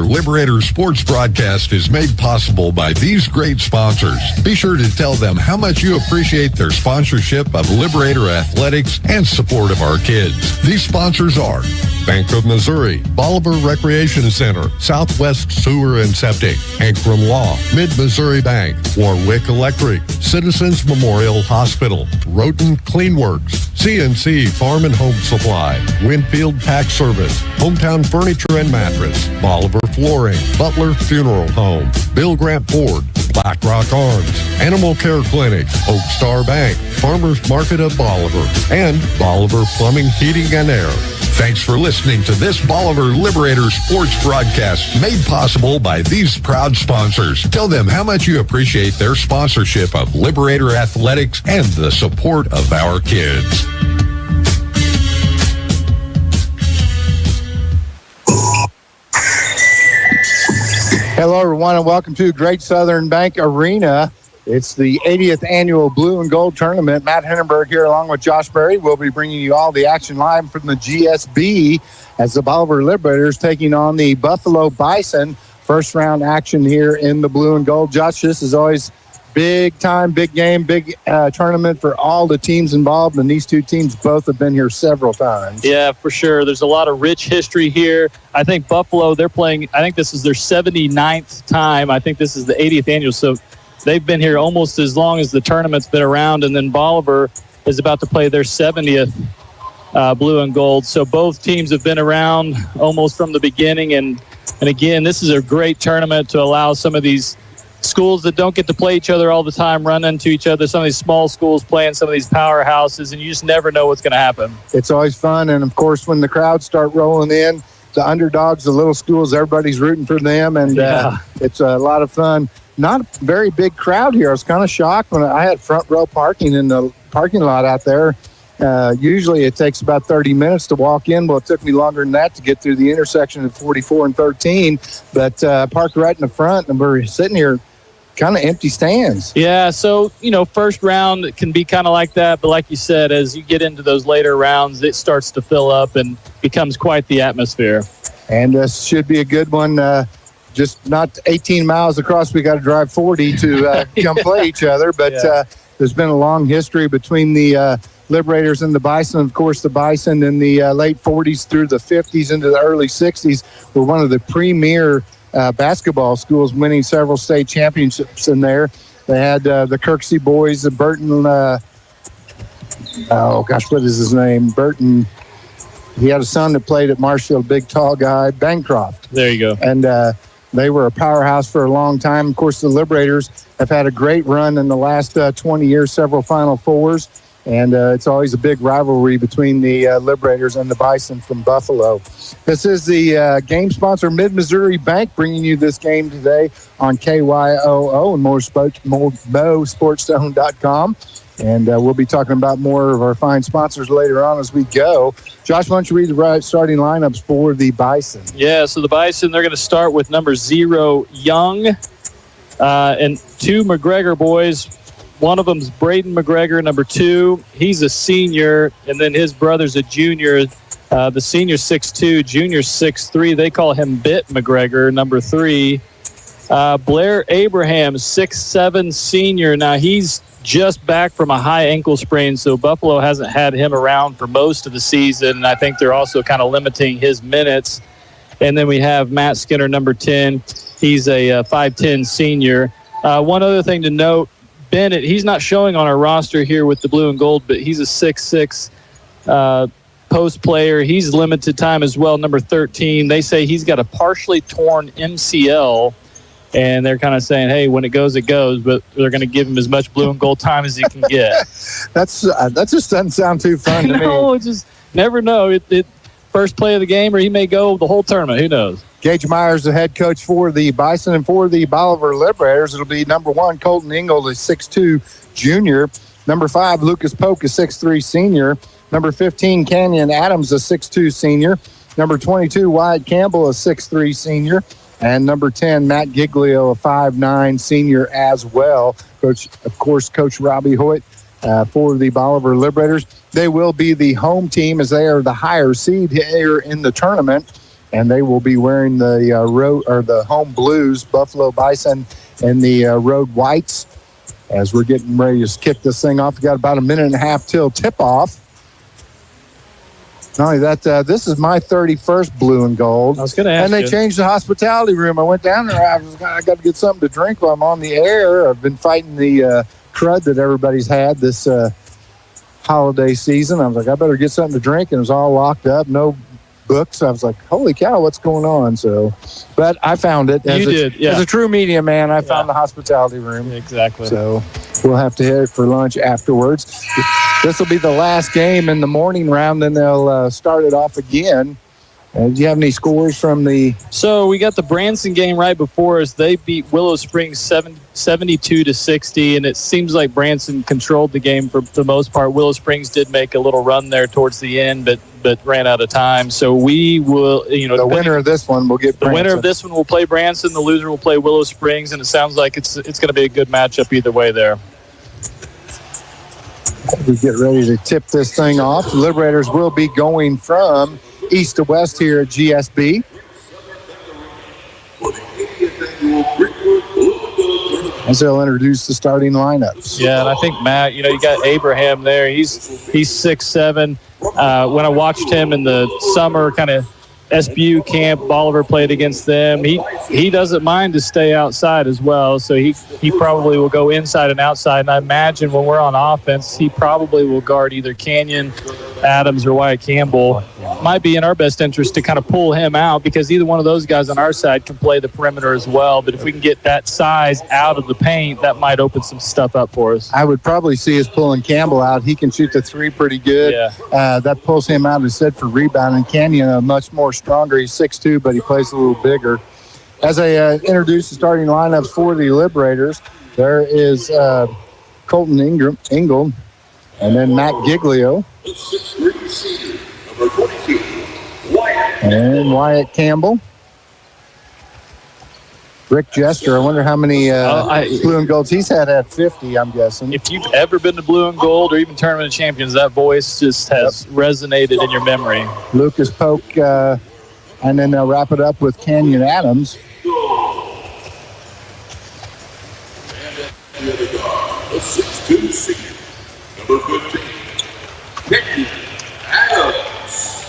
Liberator Sports broadcast is made possible by these great sponsors. Be sure to tell them how much you appreciate their sponsorship of Liberator Athletics and support of our kids. These sponsors are Bank of Missouri, Bolivar Recreation Center, Southwest Sewer and Septic, Ankrum Law, Mid-Missouri Bank, Warwick Electric, Citizens Memorial Hospital, Roten Cleanworks, CNC Farm and Home Supply, Winfield Tax Service, Hometown Furniture and Mattress, Bolivar Flooring, Butler Funeral Home, Bill Grant Ford, Black Rock Arms, Animal Care Clinic, Oak Star Bank, Farmers Market of Bolivar, and Bolivar Plumbing, Heating and Air. Thanks for listening to this Bolivar Liberator Sports broadcast made possible by these proud sponsors. Tell them how much you appreciate their sponsorship of Liberator Athletics and the support of our kids. Hello, everyone, and welcome to Great Southern Bank Arena. It's the 80th annual Blue and Gold Tournament. Matt Hindenburg here along with Josh Berry. We'll be bringing you all the action live from the GSB as the Bolivar Liberators taking on the Buffalo Bison. First round action here in the Blue and Gold. Josh, this is always big time, big game, big tournament for all the teams involved, and these two teams both have been here several times. Yeah, for sure. There's a lot of rich history here. I think Buffalo, they're playing, I think this is their 79th time. I think this is the 80th annual, so they've been here almost as long as the tournament's been around, and then Bolivar is about to play their 70th Blue and Gold. So both teams have been around almost from the beginning, and again, this is a great tournament to allow some of these schools that don't get to play each other all the time run into each other. Some of these small schools playing some of these powerhouses, and you just never know what's going to happen. It's always fun, and, of course, when the crowds start rolling in, the underdogs, the little schools, everybody's rooting for them, and it's a lot of fun. Not a very big crowd here. I was kind of shocked when I had front row parking in the parking lot out there. Usually it takes about 30 minutes to walk in. Well, it took me longer than that to get through the intersection at 44 and 13, but parked right in the front, and we're sitting here kind of empty stands. Yeah, so, first round can be kind of like that, but like you said, as you get into those later rounds, it starts to fill up and becomes quite the atmosphere. And this should be a good one. Just not 18 miles across. We got to drive 40 to come play each other. But there's been a long history between the Liberators and the Bison. Of course, the Bison in the late 40s through the 50s into the early 60s were one of the premier basketball schools, winning several state championships in there. They had the Kirksey boys, the Burton, what is his name? Burton. He had a son that played at Marshfield, big, tall guy, Bancroft. There you go. And they were a powerhouse for a long time. Of course, the Liberators have had a great run in the last 20 years, several Final Fours. And it's always a big rivalry between the Liberators and the Bison from Buffalo. This is the game sponsor, Mid-Missouri Bank, bringing you this game today on KYOO and MoSportsZone.com. And we'll be talking about more of our fine sponsors later on as we go. Josh, why don't you read the starting lineups for the Bison? Yeah, so the Bison, they're going to start with number 0, Young, and 2 McGregor boys. One of them's Braden McGregor, number 2. He's a senior, and then his brother's a junior. The senior's 6'2", junior's 6'3". They call him Bit McGregor, number 3. Blair Abraham, 6'7", senior. Now, he's just back from a high ankle sprain, so Buffalo hasn't had him around for most of the season, and I think they're also kind of limiting his minutes. And then we have Matt Skinner, number 10. He's a 5'10", senior. One other thing to note, Bennett, he's not showing on our roster here with the Blue and Gold, but he's a 6'6", post player. He's limited time as well, number 13. They say he's got a partially torn MCL, and they're kind of saying, hey, when it goes, but they're going to give him as much Blue and Gold time as he can get. That just doesn't sound too fun to me. No, just never know. It first play of the game, or he may go the whole tournament. Who knows? Gage Myers, the head coach for the Bison, and for the Bolivar Liberators, it'll be number 1, Colton Ingold, a 6'2", junior. Number 5, Lucas Polk, a 6'3", senior. Number 15, Canyon Adams, a 6'2", senior. Number 22, Wyatt Campbell, a 6'3", senior. And number 10, Matt Giglio, a 5'9", senior as well. Coach Robbie Hoyt for the Bolivar Liberators. They will be the home team as they are the higher seed here in the tournament. and they will be wearing the home blues, Buffalo Bison, and the road whites. As we're getting ready to kick this thing off, we got about a minute and a half till tip-off. Not only that, this is my 31st blue and gold. I was going to ask And they you. changed the I went down there. I got to get something to drink while I'm on the air. I've been fighting the crud that everybody's had this holiday season. I was like, I better get something to drink, and it was all locked up, no books. I was like, holy cow, what's going on? So, but I found it. As a true media man, I found the hospitality room. Exactly. So we'll have to hit for lunch afterwards. This will be the last game in the morning round, then they'll start it off again. Do you have any scores from the... So we got the Branson game right before us. They beat Willow Springs 72-60, and it seems like Branson controlled the game for the most part. Willow Springs did make a little run there towards the end, but ran out of time. So we will, the winner of this one will get Branson. The winner of this one will play Branson. The loser will play Willow Springs, and it sounds like it's going to be a good matchup either way there. We get ready to tip this thing off. The Liberators will be going from east to west here at GSB. As they'll introduce the starting lineups. Yeah, and I think, Matt, you got Abraham there. He's 6'7". When I watched him in the summer kind of SBU camp, Bolivar played against them. He doesn't mind to stay outside as well, so he probably will go inside and outside. And I imagine when we're on offense, he probably will guard either Canyon, Adams, or Wyatt Campbell. Might be in our best interest to kind of pull him out because either one of those guys on our side can play the perimeter as well. But if we can get that size out of the paint, that might open some stuff up for us. I would probably see us pulling Campbell out. He can shoot the three pretty good. Yeah. That pulls him out instead for rebounding. Canyon, much more stronger. He's 6'2", but he plays a little bigger. As I introduce the starting lineups for the Liberators, there is Colton Engel, and then Matt Giglio. And Wyatt Campbell. Rick Jester, I wonder how many blue and golds he's had at 50, I'm guessing. If you've ever been to Blue and Gold or even Tournament of Champions, that voice just has resonated in your memory. Lucas Polk, and then they'll wrap it up with Canyon Adams. The other guard, a 6'2" senior, number 15, Nicky Adams.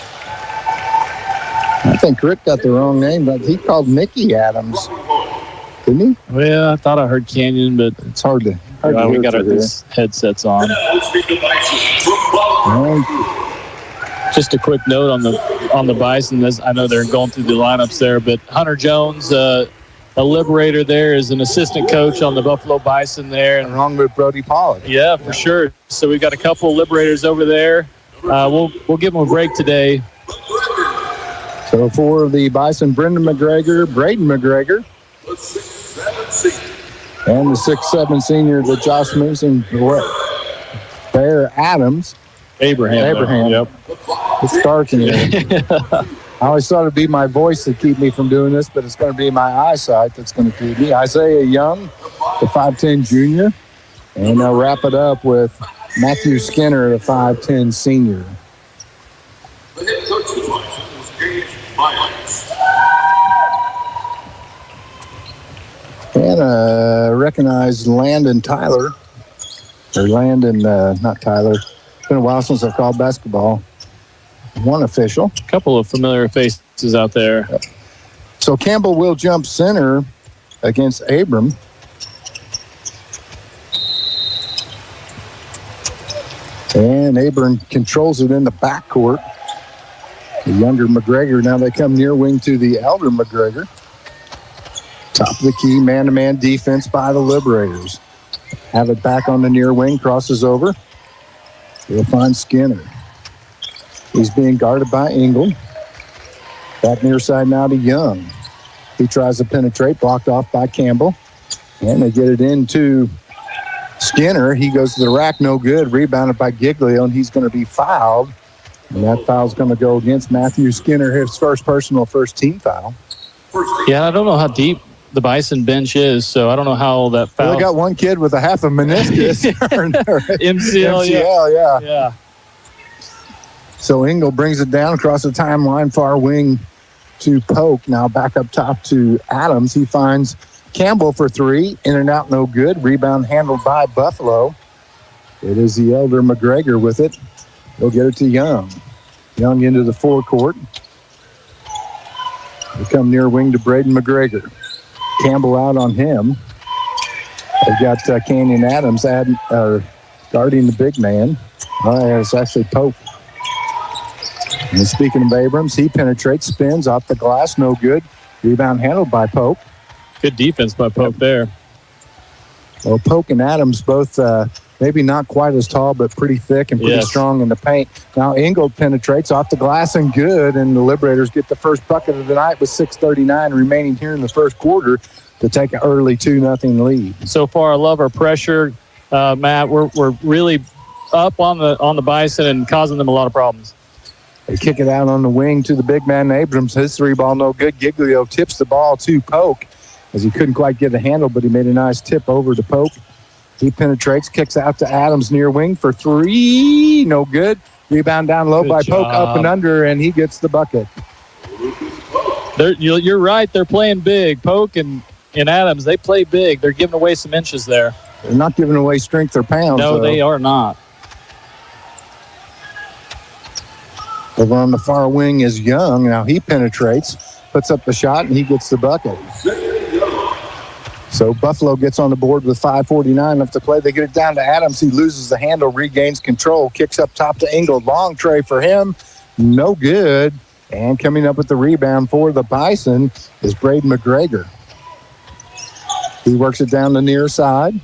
I think Rick got the wrong name, but he called Nicky Adams. Didn't he? Well, I thought I heard Canyon, but it's hard to we hear got our these headsets on. Just a quick note on the Bison. I know they're going through the lineups there, but Hunter Jones, a Liberator there, is an assistant coach on the Buffalo Bison there. And along with Brody Pollard. Yeah, for sure. So we've got a couple Liberators over there. We'll give them a break today. So for the Bison, Braden McGregor, and the 6'7" senior, the Josh Mason, Bear Adams. Abraham. Yep. It's dark in here. I always thought it'd be my voice that keep me from doing this, but it's going to be my eyesight that's going to keep me. Isaiah Young, the 5'10" junior, and I'll wrap it up with Matthew Skinner, the 5'10" senior. The head coach of the Bison was Gage Myers. And recognize Landon Tyler, or Landon, not Tyler. It's been a while since I've called basketball. One official. A couple of familiar faces out there. Yep. So Campbell will jump center against Abram. And Abram controls it in the backcourt. The younger McGregor, now they come near wing to the elder McGregor. Top of the key, man-to-man defense by the Liberators. Have it back on the near wing, crosses over. He'll find Skinner. He's being guarded by Engel. Back near side now to Young. He tries to penetrate, blocked off by Campbell. And they get it into Skinner. He goes to the rack, no good. Rebounded by Giglio, and he's going to be fouled. And that foul's going to go against Matthew Skinner, his first team foul. Yeah, I don't know how deep the Bison bench is, so I don't know how that foul. Well, they got one kid with a half a meniscus. MCL, yeah. So Engel brings it down across the timeline, far wing to Polk. Now back up top to Adams. He finds Campbell for three. In and out, no good. Rebound handled by Buffalo. It is the elder McGregor with it. They'll get it to Young. Young into the forecourt. They come near wing to Braden McGregor. Campbell out on him. They've got Canyon Adams guarding the big man. It's actually Pope. And speaking of Abrams, he penetrates, spins off the glass, no good. Rebound handled by Pope. Good defense by Pope there. Well, Pope and Adams both maybe not quite as tall, but pretty thick and pretty strong in the paint. Now Ingold penetrates off the glass and good, and the Liberators get the first bucket of the night with 6:39 remaining here in the first quarter to take an early 2-0 lead. So far, I love our pressure, Matt. We're really up on the Bison and causing them a lot of problems. They kick it out on the wing to the big man Abrams. His three ball no good. Giglio tips the ball to Polk as he couldn't quite get a handle, but he made a nice tip over to Polk. He penetrates, kicks out to Adams near wing for three. No good. Rebound down low by Polk, up and under, and he gets the bucket. You're right. They're playing big. Polk and Adams, they play big. They're giving away some inches there. They're not giving away strength or pounds. No, they are not. Over on the far wing is Young. Now he penetrates, puts up the shot, and he gets the bucket. So Buffalo gets on the board with 5:49 left to play. They get it down to Adams. He loses the handle, regains control, kicks up top to Ingold. Long tray for him. No good. And coming up with the rebound for the Bison is Braden McGregor. He works it down the near side.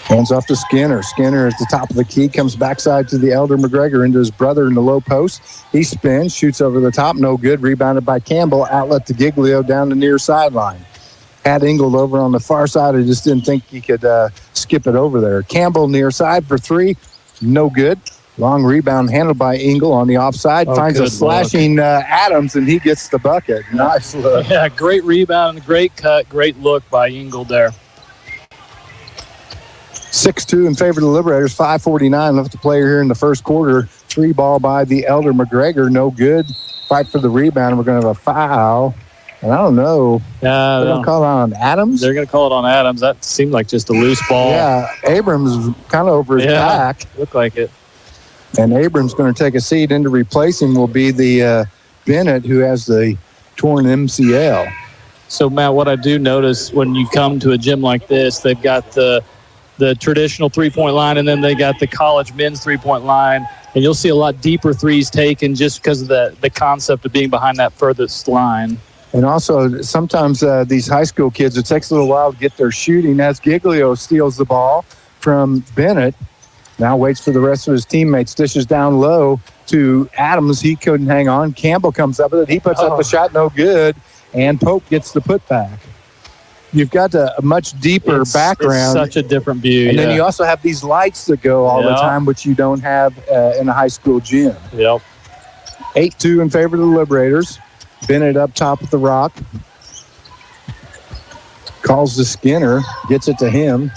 Hands off to Skinner. Skinner at the top of the key, comes backside to the elder McGregor into his brother in the low post. He spins, shoots over the top, no good. Rebounded by Campbell, outlet to Giglio down the near sideline. Had Ingold over on the far side. I just didn't think he could skip it over there. Campbell near side for three, no good. Long rebound handled by Ingle on the offside. Finds a slashing Adams, and he gets the bucket. Nice look. Yeah, great rebound and great cut. Great look by Ingle there. 6-2 in favor of the Liberators. 5:49 left to play here in the first quarter. Three ball by the elder McGregor. No good. Fight for the rebound. We're going to have a foul. And I don't know. They're going to call it on Adams? They're going to call it on Adams. That seemed like just a loose ball. Yeah, Abrams is kind of over his back. Looked like it. And Abrams going to take a seat. In to replace him will be the Bennett, who has the torn MCL. So, Matt, what I do notice when you come to a gym like this, they've got the traditional three-point line, and then they got the college men's three-point line. And you'll see a lot deeper threes taken just because of the concept of being behind that furthest line. And also, sometimes these high school kids, it takes a little while to get their shooting as Giglio steals the ball from Bennett. Now waits for the rest of his teammates, dishes down low to Adams. He couldn't hang on. Campbell comes up with it. He puts up the shot, no good. And Pope gets the putback. You've got a much deeper background. It's such a different view. And then you also have these lights that go all the time, which you don't have in a high school gym. Yep. 8-2 in favor of the Liberators. Bennett up top with the rock. Calls to Skinner. Gets it to him.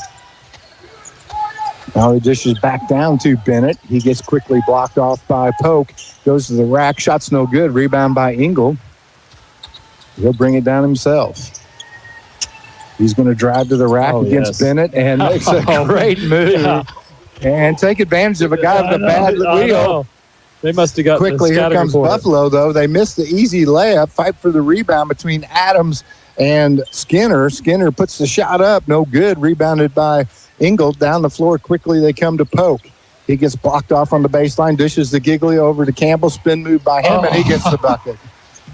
Now he dishes back down to Bennett. He gets quickly blocked off by Polk. Goes to the rack. Shot's no good. Rebound by Ingle. He'll bring it down himself. He's going to drive to the rack against Bennett and makes a great move and take advantage of a guy with a bad wheel. They must have got quickly. Here comes Buffalo, though. They missed the easy layup. Fight for the rebound between Adams and Skinner. Skinner puts the shot up. No good. Rebounded by Ingold. Down the floor quickly. They come to Polk. He gets blocked off on the baseline. Dishes the Giglio over to Campbell. Spin move by him, and he gets the bucket.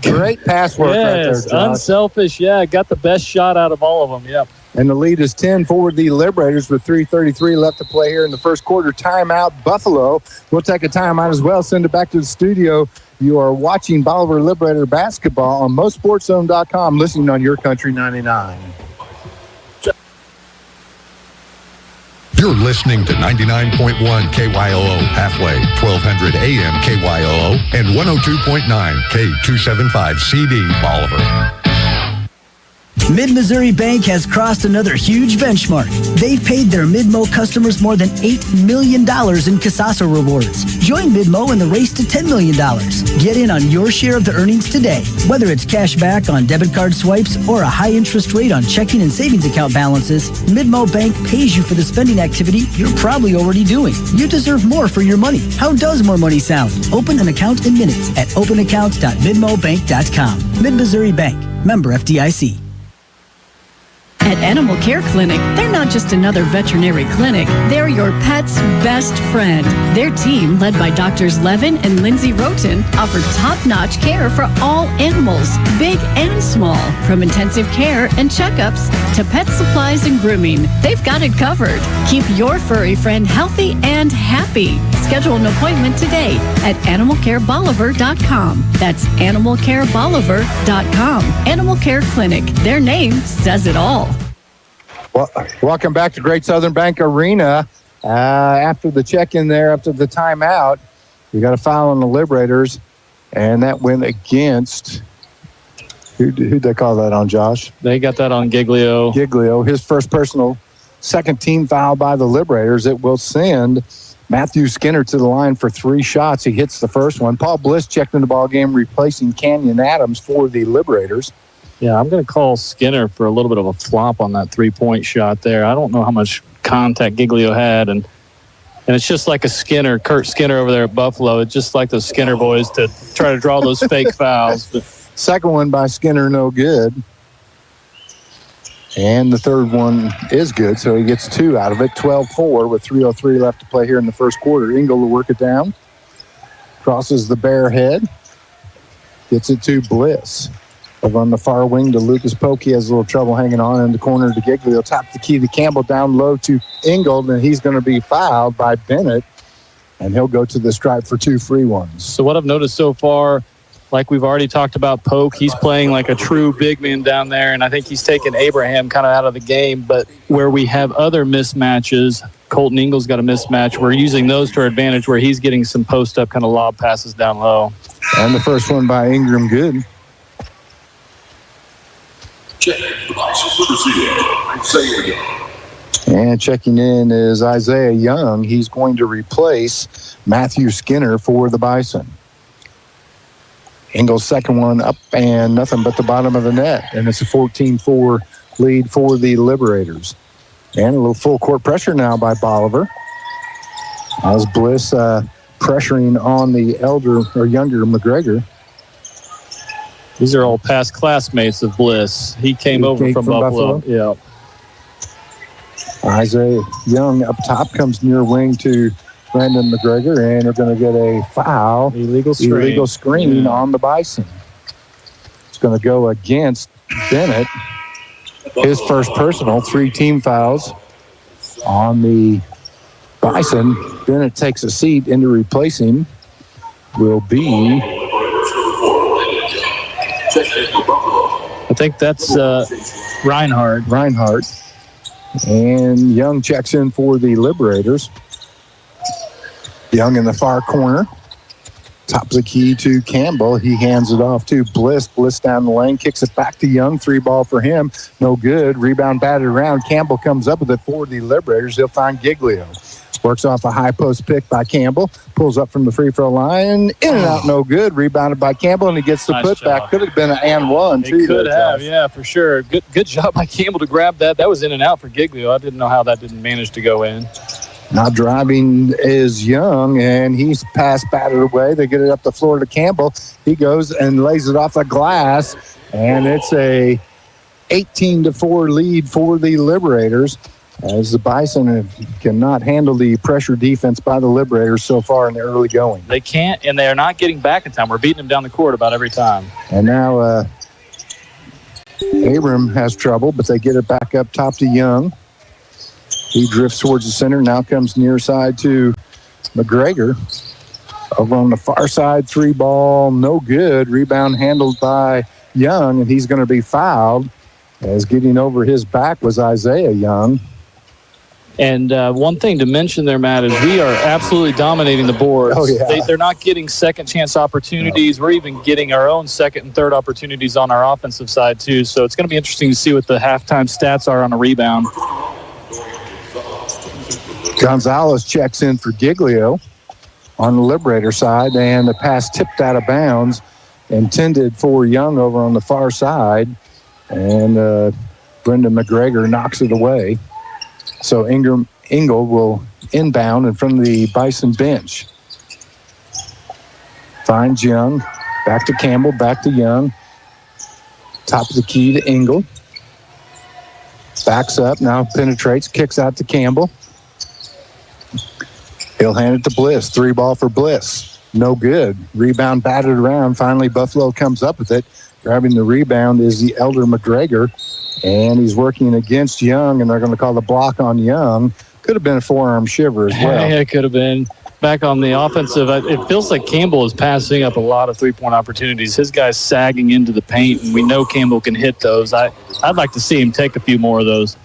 Great pass work right there, Josh. Unselfish. Yeah, got the best shot out of all of them. Yep. And the lead is 10 for the Liberators with 3:33 left to play here in the first quarter. Timeout, Buffalo. We'll take a timeout as well. Send it back to the studio. You are watching Bolivar Liberator Basketball on MoSportsZone.com, listening on YourCountry99. You're listening to 99.1 KYOO halfway, 1200 AM KYOO, and 102.9 K275 CD Bolivar. Mid-Missouri Bank has crossed another huge benchmark. They've paid their Mid-Mo customers more than $8 million in Casasa rewards. Join Mid-Mo in the race to $10 million. Get in on your share of the earnings today. Whether it's cash back on debit card swipes or a high interest rate on checking and savings account balances, Mid-Mo Bank pays you for the spending activity you're probably already doing. You deserve more for your money. How does more money sound? Open an account in minutes at openaccounts.midmobank.com. Mid-Missouri Bank. Member FDIC. At Animal Care Clinic, they're not just another veterinary clinic. They're your pet's best friend. Their team, led by Doctors Levin and Lindsay Roten, offer top-notch care for all animals, big and small. From intensive care and checkups to pet supplies and grooming, they've got it covered. Keep your furry friend healthy and happy. Schedule an appointment today at animalcarebolivar.com. That's animalcarebolivar.com. Animal Care Clinic. Their name says it all. Well, welcome back to Great Southern Bank Arena. After the check-in there, after the timeout, we got a foul on the Liberators, and that went against who'd they call that on, Josh? They got that on Giglio. Giglio, his first personal second team foul by the Liberators. It will send Matthew Skinner to the line for 3 shots. He hits the first one. Paul Bliss checked in the ball game, replacing Canyon Adams for the Liberators. Yeah, I'm going to call Skinner for a little bit of a flop on that 3-point shot there. I don't know how much contact Giglio had, and it's just like a Skinner, Kurt Skinner over there at Buffalo. It's just like those Skinner boys to try to draw those fake fouls. But second one by Skinner, no good. And the third one is good, so he gets 2 out of it. 12-4 with 3:03 left to play here in the first quarter. Engel will work it down. Crosses the bare head. Gets it to Bliss. Over on the far wing to Lucas Polk. He has a little trouble hanging on in the corner to Giglio. Top the key to Campbell, down low to Ingold, and he's going to be fouled by Bennett, and he'll go to the stripe for 2 free ones. So what I've noticed so far, like we've already talked about Polk, he's playing like a true big man down there, and I think he's taken Abraham kind of out of the game. But where we have other mismatches, Colton Ingles got a mismatch. We're using those to our advantage where he's getting some post-up kind of lob passes down low. And the first one by Ingram, good. And checking in is Isaiah Young. He's going to replace Matthew Skinner for the Bison. Ingles' second one up and nothing but the bottom of the net. And it's a 14-4 lead for the Liberators. And a little full court pressure now by Bolivar. As Bliss pressuring on the younger McGregor. These are all past classmates of Bliss. He came over from Buffalo. Yeah. Isaiah Young up top comes near wing to Brandon McGregor, and they're going to get a foul. Illegal screen on the Bison. It's going to go against Bennett. His first personal, 3 team fouls on the Bison. Bennett takes a seat, and to replace him will be... I think that's Reinhardt. And Young checks in for the Liberators. Young in the far corner. Top of the key to Campbell. He hands it off to Bliss. Bliss down the lane, kicks it back to Young. 3-ball for him. No good. Rebound batted around. Campbell comes up with it for the Liberators. He'll find Giglio. Works off a high post pick by Campbell. Pulls up from the free throw line. In and out, no good. Rebounded by Campbell, and he gets the putback. Could have been an and one, too. It could have, yeah, for sure. Good job by Campbell to grab that. That was in and out for Giglio. I didn't know how that didn't manage to go in. Now driving is Young, and he's pass batted away. They get it up the floor to Campbell. He goes and lays it off the glass, and it's a 18-4 lead for the Liberators, as the Bison cannot handle the pressure defense by the Liberators so far in the early going. They can't, and they're not getting back in time. We're beating them down the court about every time. And now Abram has trouble, but they get it back up top to Young. He drifts towards the center, now comes near side to McGregor. Over on the far side, 3-ball, no good. Rebound handled by Young, and he's going to be fouled, as getting over his back was Isaiah Young. And one thing to mention there, Matt, is we are absolutely dominating the boards. Oh, yeah. They're not getting second chance opportunities. No. We're even getting our own second and third opportunities on our offensive side, too. So it's going to be interesting to see what the halftime stats are on a rebound. Gonzalez checks in for Giglio on the Liberator side, and the pass tipped out of bounds, intended for Young over on the far side. And Brendan McGregor knocks it away. So Engel will inbound in front of the Bison bench. Finds Young. Back to Campbell. Back to Young. Top of the key to Engel. Backs up. Now penetrates. Kicks out to Campbell. He'll hand it to Bliss. 3-ball for Bliss. No good. Rebound batted around. Finally, Buffalo comes up with it. Grabbing the rebound is the elder McGregor. And he's working against Young, and they're going to call the block on Young. Could have been a forearm shiver as well. Yeah, it could have been. Back on the offensive, it feels like Campbell is passing up a lot of three-point opportunities. His guy's sagging into the paint, and we know Campbell can hit those. I'd like to see him take a few more of those.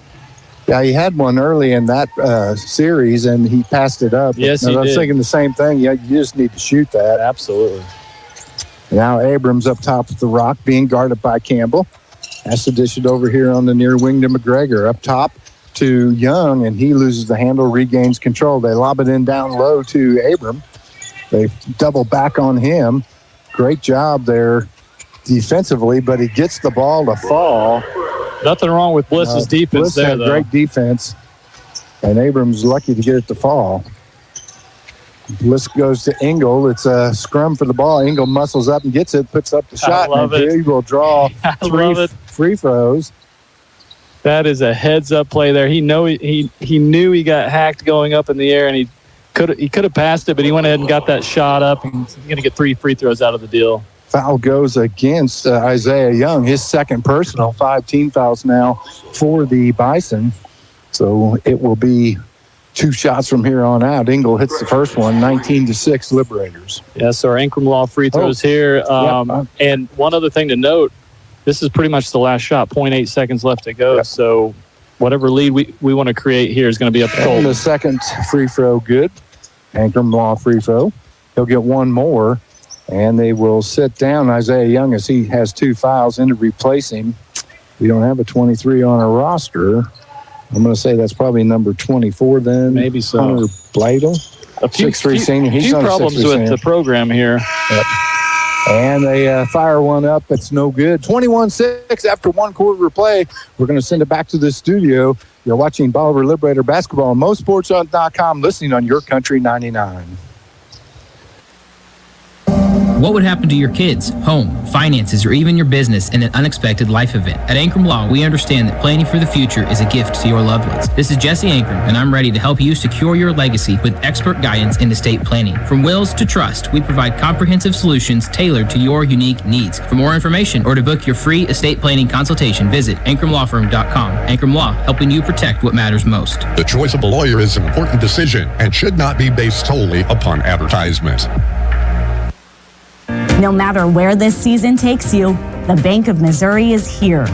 Yeah, he had one early in that series, and he passed it up. Yes, he did. I was thinking the same thing. Yeah, you just need to shoot that. Absolutely. Now Abrams up top of the rock, being guarded by Campbell. Has to dish it over here on the near wing to McGregor. Up top to Young, and he loses the handle, regains control. They lob it in down low to Abram. They double back on him. Great job there defensively, but he gets the ball to fall. Nothing wrong with Bliss's defense Bliss had though. Great defense, and Abrams lucky to get it to fall. Bliss goes to Engel. It's a scrum for the ball. Engel muscles up and gets it, puts up the shot, and he will draw three free throws. That is a heads-up play there. He knew he got hacked going up in the air, and he could have passed it, but he went ahead and got that shot up, and he's going to get 3 free throws out of the deal. Foul goes against Isaiah Young, his second personal. 5 team fouls now for the Bison. So it will be 2 shots from here on out. Engel hits the first one, 19-6 Liberators. Yes, so our Ankrum Law free throws here. And one other thing to note, this is pretty much the last shot, 0.8 seconds left to go. Yep. So whatever lead we want to create here is going to be up to Colton. And the second free throw good. Ankrum Law free throw. He'll get one more, and they will sit down Isaiah Young as he has 2 fouls in to replace him. We don't have a 23 on our roster. I'm going to say that's probably number 24 then. Maybe so. Hunter Bladel, 6'3" senior. He's few problems with senior. the program here. Yep. And they fire one up. It's no good. 21-6 after 1 quarter of play. We're going to send it back to the studio. You're watching Bolivar Liberator Basketball on MoSportsZone.com, listening on YourCountry99. What would happen to your kids, home, finances, or even your business in an unexpected life event? At Ankrum Law, we understand that planning for the future is a gift to your loved ones. This is Jesse Ankrum, and I'm ready to help you secure your legacy with expert guidance in estate planning. From wills to trust, we provide comprehensive solutions tailored to your unique needs. For more information or to book your free estate planning consultation, visit AnkramLawFirm.com. Ankrum Law, helping you protect what matters most. The choice of a lawyer is an important decision and should not be based solely upon advertisement. No matter where this season takes you, the Bank of Missouri is here.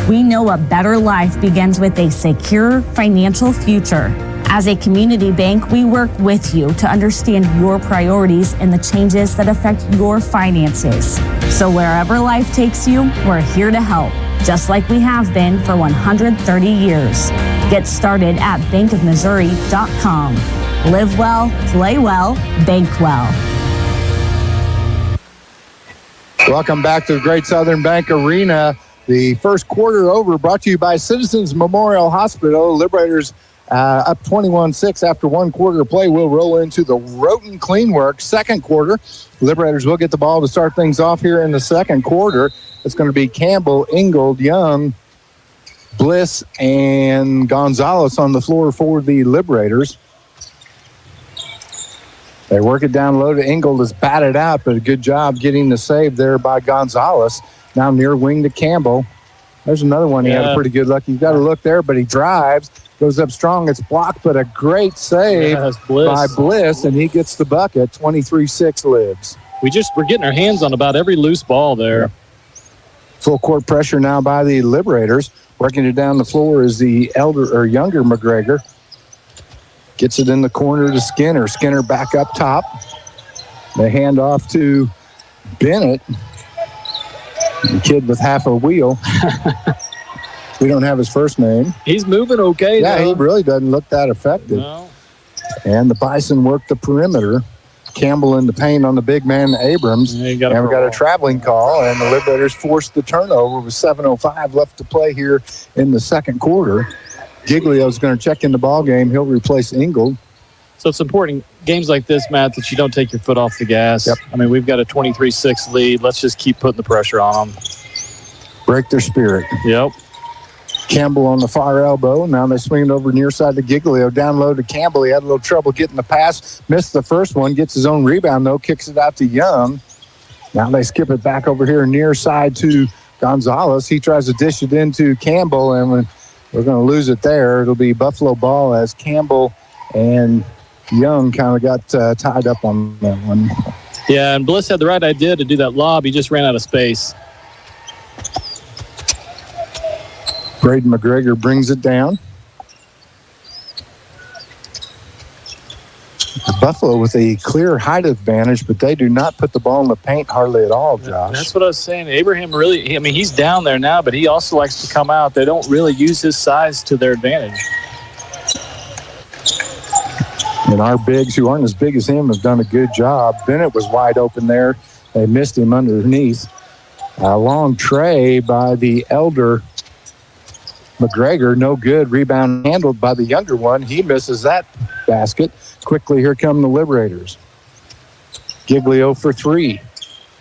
We know a better life begins with a secure financial future. As a community bank, we work with you to understand your priorities and the changes that affect your finances. So wherever life takes you, we're here to help, just like we have been for 130 years. Get started at bankofmissouri.com. Live well, play well, bank well. Welcome back to the Great Southern Bank Arena. The first quarter over, brought to you by Citizens Memorial Hospital. Liberators up 21-6 after 1 quarter of play. We'll roll into the Roten Cleanworks second quarter. Liberators will get the ball to start things off here in the second quarter. It's going to be Campbell, Ingold, Young, Bliss, and Gonzalez on the floor for the Liberators. They work it down low to Ingold. Is batted out, but a good job getting the save there by Gonzalez. Now near wing to Campbell. There's another one. He had a pretty good look. You've got to look there, but he drives, goes up strong. It's blocked, but a great save by Bliss, and he gets the bucket. 23-6 Libs. We're getting our hands on about every loose ball there. Yeah. Full court pressure now by the Liberators. Working it down the floor is the younger McGregor. Gets it in the corner to Skinner. Skinner back up top. They hand off to Bennett, the kid with half a wheel. We don't have his first name. He's moving okay, Yeah, though. he really doesn't look that effective. No. And the Bison work the perimeter. Campbell in the paint on the big man, Abrams. Yeah, And we got a traveling call, and the Liberators forced the turnover with 7:05 left to play here in the second quarter. Giglio's going to check in the ball game. He'll replace Ingold. So it's important, games like this, Matt, that you don't take your foot off the gas. Yep. I mean, we've got a 23-6 lead. Let's just keep putting the pressure on them. Break their spirit. Yep. Campbell on the far elbow. Now they swing it over near side to Giglio. Down low to Campbell. He had a little trouble getting the pass. Missed the first one. Gets his own rebound, though. Kicks it out to Young. Now they skip it back over here near side to Gonzalez. He tries to dish it into Campbell, and we're going to lose it there. It'll be Buffalo ball as Campbell and Young kind of got tied up on that one. Yeah, and Bliss had the right idea to do that lob. He just ran out of space. Braden McGregor brings it down. Buffalo with a clear height advantage, but they do not put the ball in the paint hardly at all, Josh. That's what I was saying. Abraham really, I mean, he's down there now, but he also likes to come out. They don't really use his size to their advantage. And our bigs, who aren't as big as him, have done a good job. Bennett was wide open there. They missed him underneath. A long tray by the elder McGregor, no good. Rebound handled by the younger one. He misses that basket. Quickly, here come the Liberators. Giglio for three.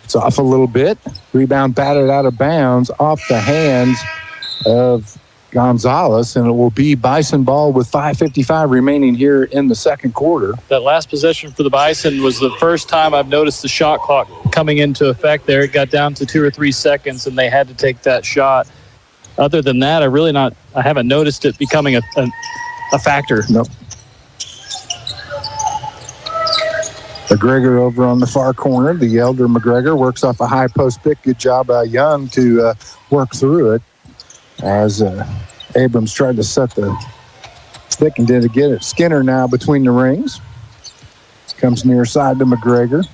It's off a little bit. Rebound batted out of bounds off the hands of Gonzalez, and it will be Bison ball with 5:55 remaining here in the second quarter. That last possession for the Bison was the first time I've noticed the shot clock coming into effect there. It got down to 2 or 3 seconds, and they had to take that shot. Other than that, I haven't noticed it becoming a factor. Nope. McGregor over on the far corner. The elder McGregor works off a high post pick. Good job by Young to work through it as Abrams tried to set the pick and didn't get it. Skinner now between the rings. Comes near side to McGregor.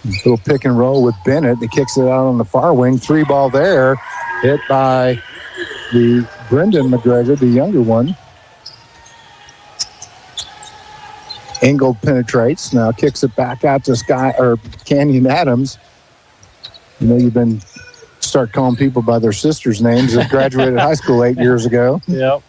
Little pick and roll with Bennett. He kicks it out on the far wing. 3 ball there. Hit by the Brendan McGregor, the younger one. Ingold penetrates. Now kicks it back out to Canyon Adams. You know, you've been start calling people by their sisters' names that graduated high school 8 years ago. Yep.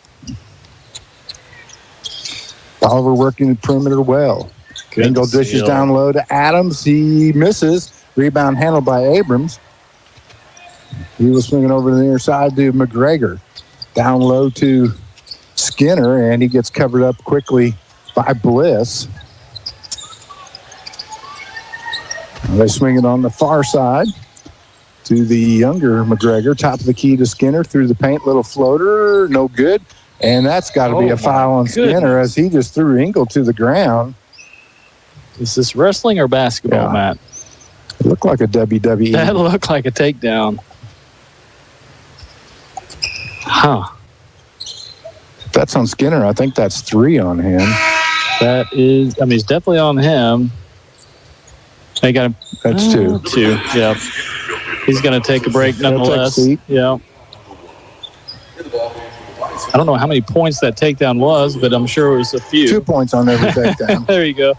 Bolivar working the perimeter well. Ingold dishes down low to Adams. He misses. Rebound handled by Abrams. He was swinging over to the near side to McGregor. Down low to Skinner, and he gets covered up quickly by Bliss. They swing it on the far side to the younger McGregor. Top of the key to Skinner through the paint. Little floater, no good. And that's got to be a foul on Skinner as he just threw Ingold to the ground. Is this wrestling or basketball, Matt? It looked like a WWE. That looked like a takedown. Huh. If that's on Skinner, I think that's 3 on him. That is, I mean, it's definitely on him. They got him. That's 2. 2, yeah. He's going to take a break nonetheless. Yeah. I don't know how many points that takedown was, but I'm sure it was a few. 2 points on every takedown. There you go.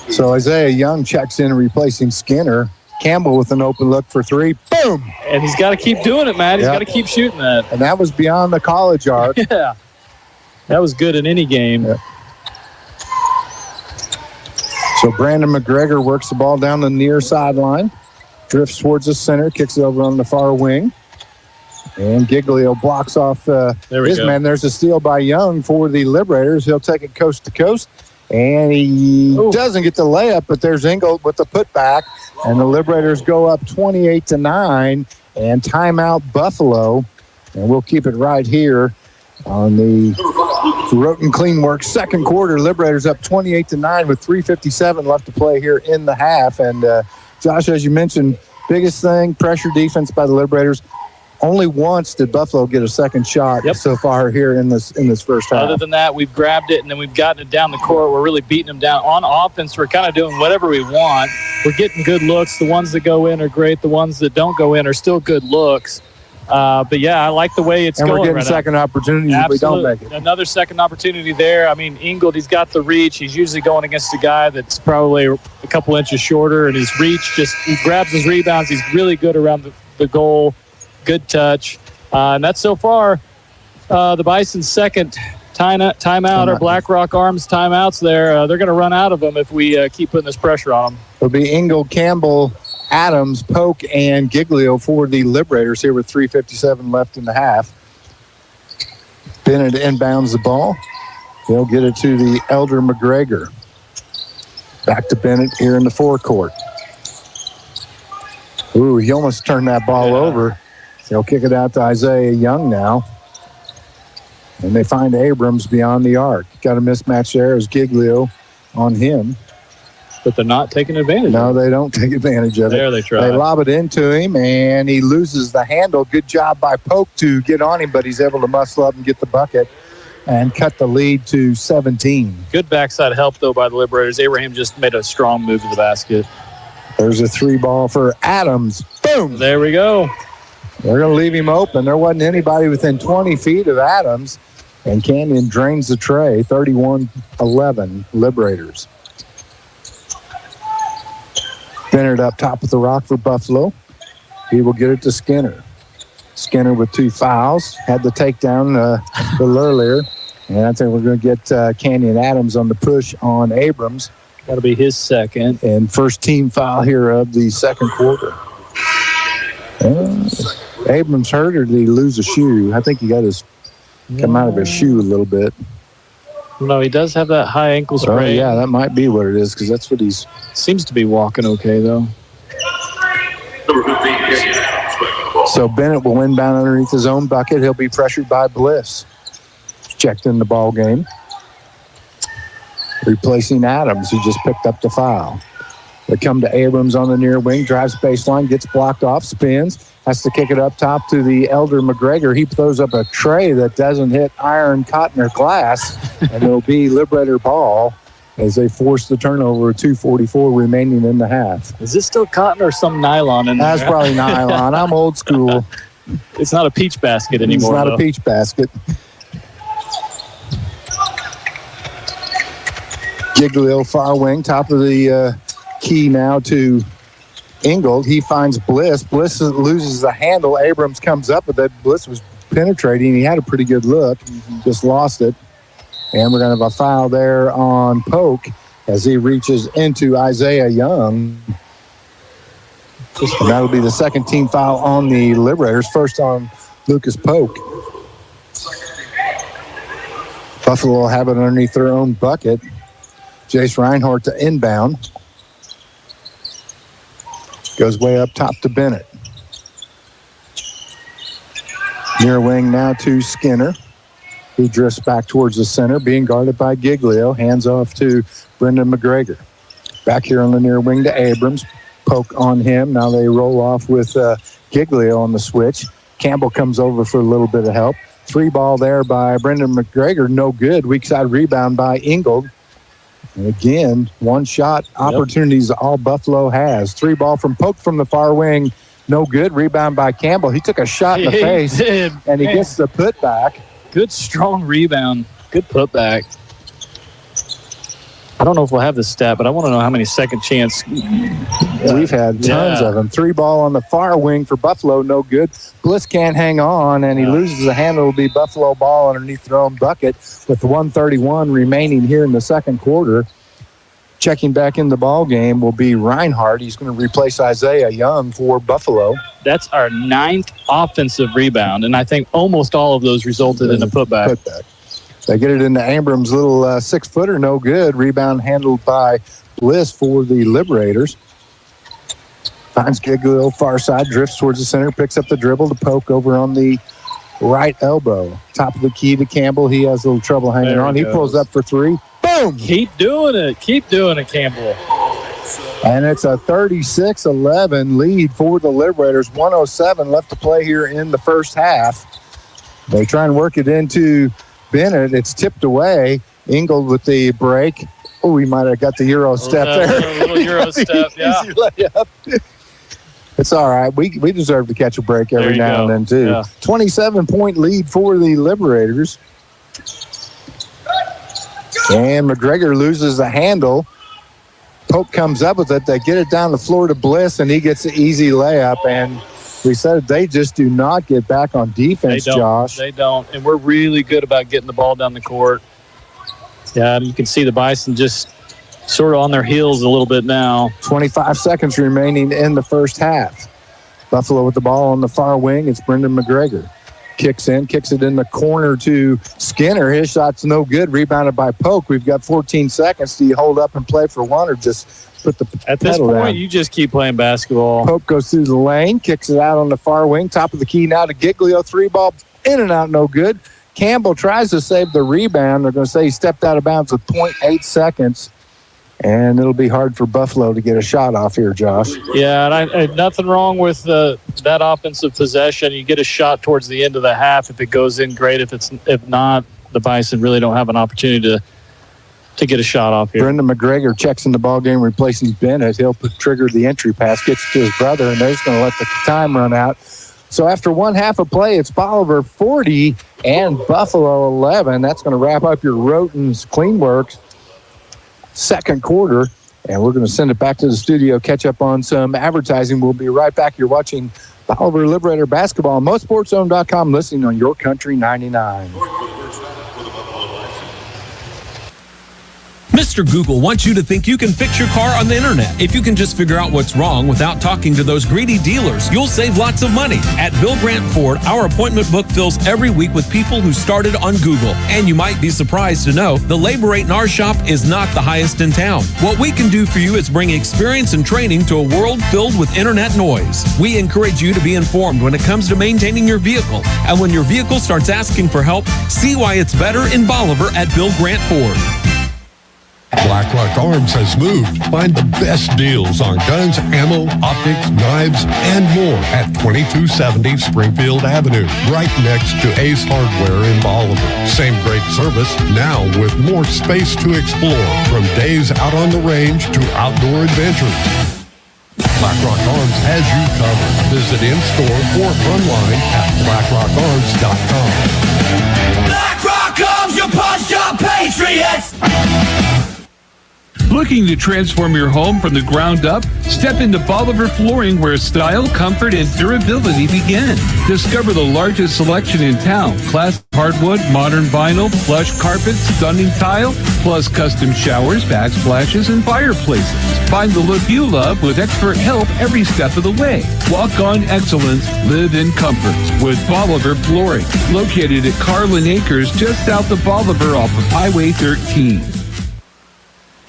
So Isaiah Young checks in, replacing Skinner. Campbell with an open look for 3. Boom! And he's got to keep doing it, Matt. He's got to keep shooting that. And that was beyond the college arc. Yeah. That was good in any game. Yeah. So Brandon McGregor works the ball down the near sideline. Drifts towards the center. Kicks it over on the far wing. And Giglio blocks off his man. There's a steal by Young for the Liberators. He'll take it coast to coast. And he doesn't get the layup, but there's Ingold with the putback. And the Liberators go up 28-9 and timeout Buffalo. And we'll keep it right here on the Roten Clean Works second quarter. Liberators up 28-9 with 3:57 left to play here in the half. And Josh, as you mentioned, biggest thing, pressure defense by the Liberators. only once did Buffalo get a second shot so far here in this first half. Other than that, we've grabbed it, and then we've gotten it down the court. We're really beating them down. On offense, we're kind of doing whatever we want. We're getting good looks. The ones that go in are great. The ones that don't go in are still good looks. But, yeah, I like the way it's going right now. And we're getting second opportunities if we don't make it. Another second opportunity there. I mean, Ingold, he's got the reach. He's usually going against a guy that's probably a couple inches shorter, and his reach he grabs his rebounds. He's really good around the goal. Good touch. And that's so far the Bison's second timeout or BlackRock Arms timeouts there. They're going to run out of them if we keep putting this pressure on them. It'll be Ingold, Campbell, Adams, Polk, and Giglio for the Liberators here with 3:57 left in the half. Bennett inbounds the ball. They'll get it to the Elder McGregor. Back to Bennett here in the forecourt. Ooh, he almost turned that ball over. They'll kick it out to Isaiah Young now. And they find Abrams beyond the arc. Got a mismatch there as Giglio on him. But they're not taking advantage of it. No, they don't take advantage of it. There they try. They lob it into him, and he loses the handle. Good job by Polk to get on him, but he's able to muscle up and get the bucket and cut the lead to 17. Good backside help, though, by the Liberators. Abraham just made a strong move to the basket. There's a 3-ball for Adams. Boom! There we go. They're going to leave him open. There wasn't anybody within 20 feet of Adams. And Canyon drains the tray, 31-11, Liberators. Bennett up top of the rock for Buffalo. He will get it to Skinner. Skinner with 2 fouls. Had the takedown a little earlier. And I think we're going to get Canyon Adams on the push on Abrams. Got to be his second. And first team foul here of the second quarter. Abrams hurt, or did he lose a shoe? I think he got his come out of his shoe a little bit. No, he does have that high ankle sprain. Oh, yeah, that might be what it is, because that's what he's... Seems to be walking okay, though. So Bennett will inbound underneath his own bucket. He'll be pressured by Bliss. Checked in the ball game. Replacing Adams, who just picked up the foul. They come to Abrams on the near wing, drives baseline, gets blocked off, spins, has to kick it up top to the Elder McGregor. He throws up a tray that doesn't hit iron, cotton, or glass, and it'll be Liberator ball as they force the turnover. 2:44 remaining in the half. Is this still cotton or some nylon in there? That's probably nylon. I'm old school. It's not a peach basket anymore. It's not a peach basket. Giglio far wing, top of the key now to Ingold. He finds Bliss. Bliss loses the handle. Abrams comes up with it. Bliss was penetrating. He had a pretty good look. Just lost it. And we're going to have a foul there on Polk as he reaches into Isaiah Young. And that'll be the second team foul on the Liberators. First on Lucas Polk. Buffalo will have it underneath their own bucket. Jace Reinhardt to inbound. Goes way up top to Bennett. Near wing now to Skinner. He drifts back towards the center, being guarded by Giglio. Hands off to Brendan McGregor. Back here on the near wing to Abrams. Poke on him. Now they roll off with Giglio on the switch. Campbell comes over for a little bit of help. 3-ball there by Brendan McGregor. No good. Weak side rebound by Ingold. And again, one shot opportunities all Buffalo has. 3-ball from Polk from the far wing. No good. Rebound by Campbell. He took a shot in the face, and he gets the putback. Good, strong rebound. Good putback. I don't know if we'll have this stat, but I want to know how many second chance. We've had tons of them. 3-ball on the far wing for Buffalo. No good. Bliss can't hang on, and he loses the handle. It'll be Buffalo ball underneath their own bucket with 1:31 remaining here in the second quarter. Checking back in the ball game will be Reinhardt. He's going to replace Isaiah Young for Buffalo. That's our 9th offensive rebound, and I think almost all of those resulted in a putback. They get it into Abrams' little 6-footer, no good. Rebound handled by Bliss for the Liberators. Finds Giglio far side, drifts towards the center, picks up the dribble to Poke over on the right elbow. Top of the key to Campbell. He has a little trouble hanging on. He pulls up for 3. Boom! Keep doing it. Keep doing it, Campbell. And it's a 36-11 lead for the Liberators. 1:07 left to play here in the first half. They try and work it into Bennett. It's tipped away. Ingold with the break. Oh, he might have got the Euro step there. A little Euro step, yeah. It's all right. We deserve to catch a break every now and then, too. Yeah. 27-point lead for the Liberators. And McGregor loses the handle. Pope comes up with it. They get it down the floor to Bliss, and he gets an easy layup. And we said they just do not get back on defense, Josh. They don't. And we're really good about getting the ball down the court. Yeah, you can see the Bison just sort of on their heels a little bit now. 25 seconds remaining in the first half. Buffalo with the ball on the far wing. It's Brendan McGregor. Kicks it in the corner to Skinner. His shot's no good. Rebounded by Polk. We've got 14 seconds. Do you hold up and play for one or just put the At this pedal point, down? you just keep playing basketball. Pope goes through the lane, kicks it out on the far wing. Top of the key now to Giglio. 3-ball in and out, no good. Campbell tries to save the rebound. They're going to say he stepped out of bounds with 0.8 seconds. And it'll be hard for Buffalo to get a shot off here, Josh. Yeah, and nothing wrong with that offensive possession. You get a shot towards the end of the half. If it goes in, great. If not, the Bison really don't have an opportunity to get a shot off here. Brendan McGregor checks in the ball game, replacing Bennett. He'll trigger the entry pass, gets it to his brother, and they're just going to let the time run out. So after one half of play, it's Bolivar 40 and Buffalo 11. That's going to wrap up your Roten's Clean Works second quarter, and we're going to send it back to the studio, catch up on some advertising. We'll be right back. You're watching Bolivar Liberator Basketball on MoSportsZone.com, listening on YourCountry99. Mr. Google wants you to think you can fix your car on the internet. If you can just figure out what's wrong without talking to those greedy dealers, you'll save lots of money. At Bill Grant Ford, our appointment book fills every week with people who started on Google. And you might be surprised to know the labor rate in our shop is not the highest in town. What we can do for you is bring experience and training to a world filled with internet noise. We encourage you to be informed when it comes to maintaining your vehicle. And when your vehicle starts asking for help, see why it's better in Bolivar at Bill Grant Ford. BlackRock Arms has moved. Find the best deals on guns, ammo, optics, knives, and more at 2270 Springfield Avenue, right next to Ace Hardware in Bolivar. Same great service, now with more space to explore, from days out on the range to outdoor adventures. BlackRock Arms has you covered. Visit in-store or online at blackrockarms.com. BlackRock Arms, your pawn-shop patriots! Looking to transform your home from the ground up? Step into Bolivar Flooring, where style, comfort, and durability begin. Discover the largest selection in town. Classic hardwood, modern vinyl, plush carpet, stunning tile, plus custom showers, backsplashes, and fireplaces. Find the look you love with expert help every step of the way. Walk on excellence, live in comfort with Bolivar Flooring. Located at Carlin Acres, just south of Bolivar off of Highway 13.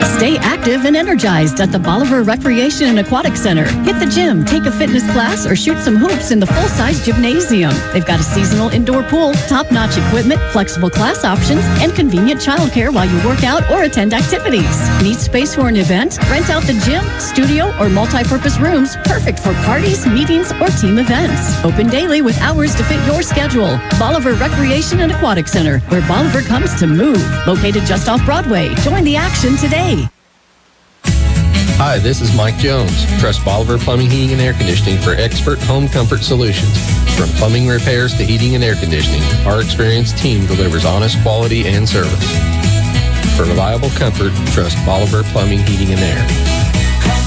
Stay active and energized at the Bolivar Recreation and Aquatic Center. Hit the gym, take a fitness class, or shoot some hoops in the full-size gymnasium. They've got a seasonal indoor pool, top-notch equipment, flexible class options, and convenient childcare while you work out or attend activities. Need space for an event? Rent out the gym, studio, or multi-purpose rooms, perfect for parties, meetings, or team events. Open daily with hours to fit your schedule. Bolivar Recreation and Aquatic Center, where Bolivar comes to move. Located just off Broadway. Join the action today. Hi, this is Mike Jones. Trust Bolivar Plumbing, Heating, and Air Conditioning for expert home comfort solutions. From plumbing repairs to heating and air conditioning, our experienced team delivers honest quality and service. For reliable comfort, trust Bolivar Plumbing, Heating, and Air.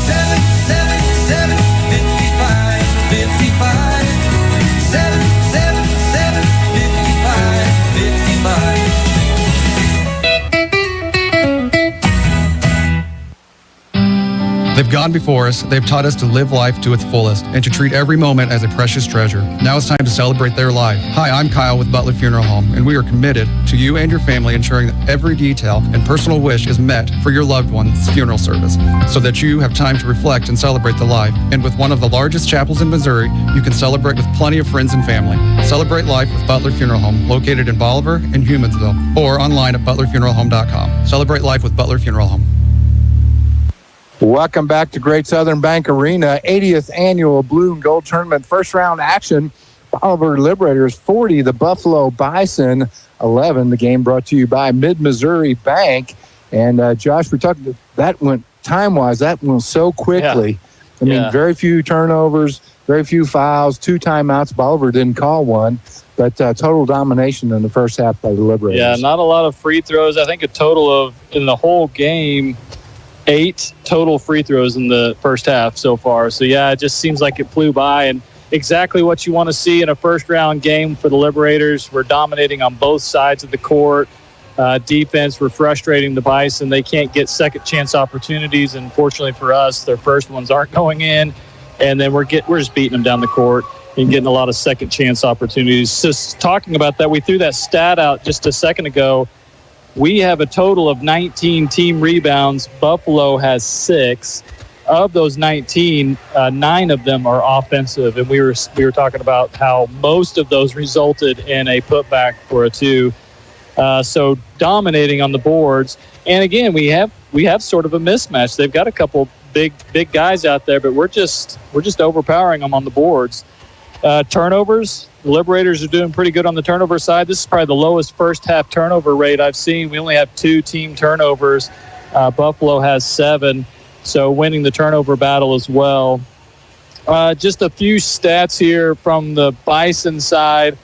777 55 777 55 55. They've gone before us, they've taught us to live life to its fullest and to treat every moment as a precious treasure. Now it's time to celebrate their life. Hi, I'm Kyle with Butler Funeral Home, and we are committed to you and your family ensuring that every detail and personal wish is met for your loved one's funeral service, so that you have time to reflect and celebrate the life. And with one of the largest chapels in Missouri, you can celebrate with plenty of friends and family. Celebrate life with Butler Funeral Home, located in Bolivar and Humansville, or online at butlerfuneralhome.com. Celebrate life with Butler Funeral Home. Welcome back to Great Southern Bank Arena, 80th Annual Blue and Gold Tournament. First round action, Bolivar Liberators 40, the Buffalo Bison 11. The game brought to you by Mid-Missouri Bank. And, Josh, we talked that went time-wise, that went so quickly. Yeah. I mean, very few turnovers, very few fouls, 2 timeouts. Bolivar didn't call one, but total domination in the first half by the Liberators. Yeah, not a lot of free throws. I think a total of, in the whole game, 8 total free throws in the first half so far. So, yeah, it just seems like it flew by, and exactly what you want to see in a first-round game for the Liberators. We're dominating on both sides of the court. Defense, we're frustrating the Bison. They can't get second-chance opportunities, and fortunately for us, their first ones aren't going in. And then we're just beating them down the court and getting a lot of second-chance opportunities. Just talking about that, we threw that stat out just a second ago. We have a total of 19 team rebounds. Buffalo has 6. Of those 19, 9 of them are offensive, and we were talking about how most of those resulted in a putback for a 2. So dominating on the boards, and again we have sort of a mismatch. They've got a couple big guys out there, but we're just overpowering them on the boards. Turnovers, the Liberators are doing pretty good on the turnover side. This is probably the lowest first half turnover rate I've seen. We only have 2 team turnovers. Buffalo has 7, so winning the turnover battle as well. Just a few stats here from the Bison side.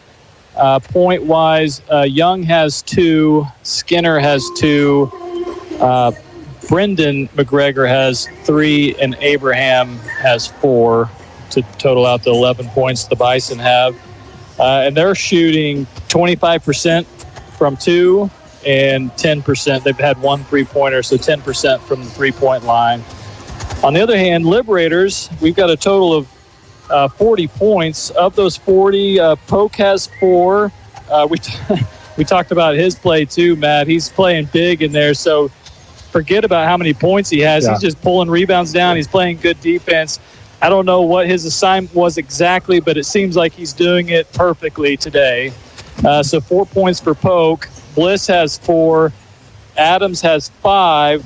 Point-wise, Young has 2, Skinner has 2, Brendan McGregor has 3, and Abraham has 4 to total out the 11 points the Bison have. And they're shooting 25% from 2 and 10%. They've had 1 3-pointer, so 10% from the 3-point line. On the other hand, Liberators, we've got a total of 40 points. Of those 40, Polk has 4. We talked about his play too, Matt. He's playing big in there, so forget about how many points he has. Yeah. He's just pulling rebounds down. He's playing good defense. I don't know what his assignment was exactly, but it seems like he's doing it perfectly today. So 4 points for Polk. Bliss has 4. Adams has 5.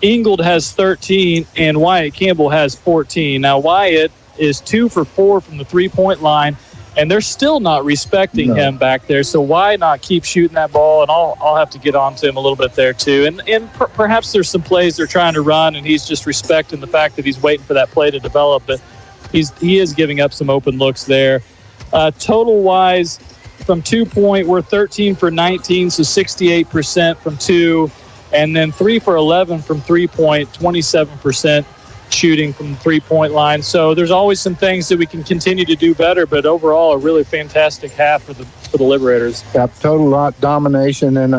Ingold has 13, and Wyatt Campbell has 14. Now, Wyatt is 2 for 4 from the 3-point line, and they're still not respecting him back there. So why not keep shooting that ball? And I'll have to get on to him a little bit there too. And perhaps there's some plays they're trying to run, and he's just respecting the fact that he's waiting for that play to develop. But he is giving up some open looks there. Total wise, from 2-point, we're 13 for 19, so 68% from 2, and then 3 for 11 from 3-point, 27%. Shooting from the 3-point line. So there's always some things that we can continue to do better, but overall a really fantastic half for the Liberators. Yep, total domination, and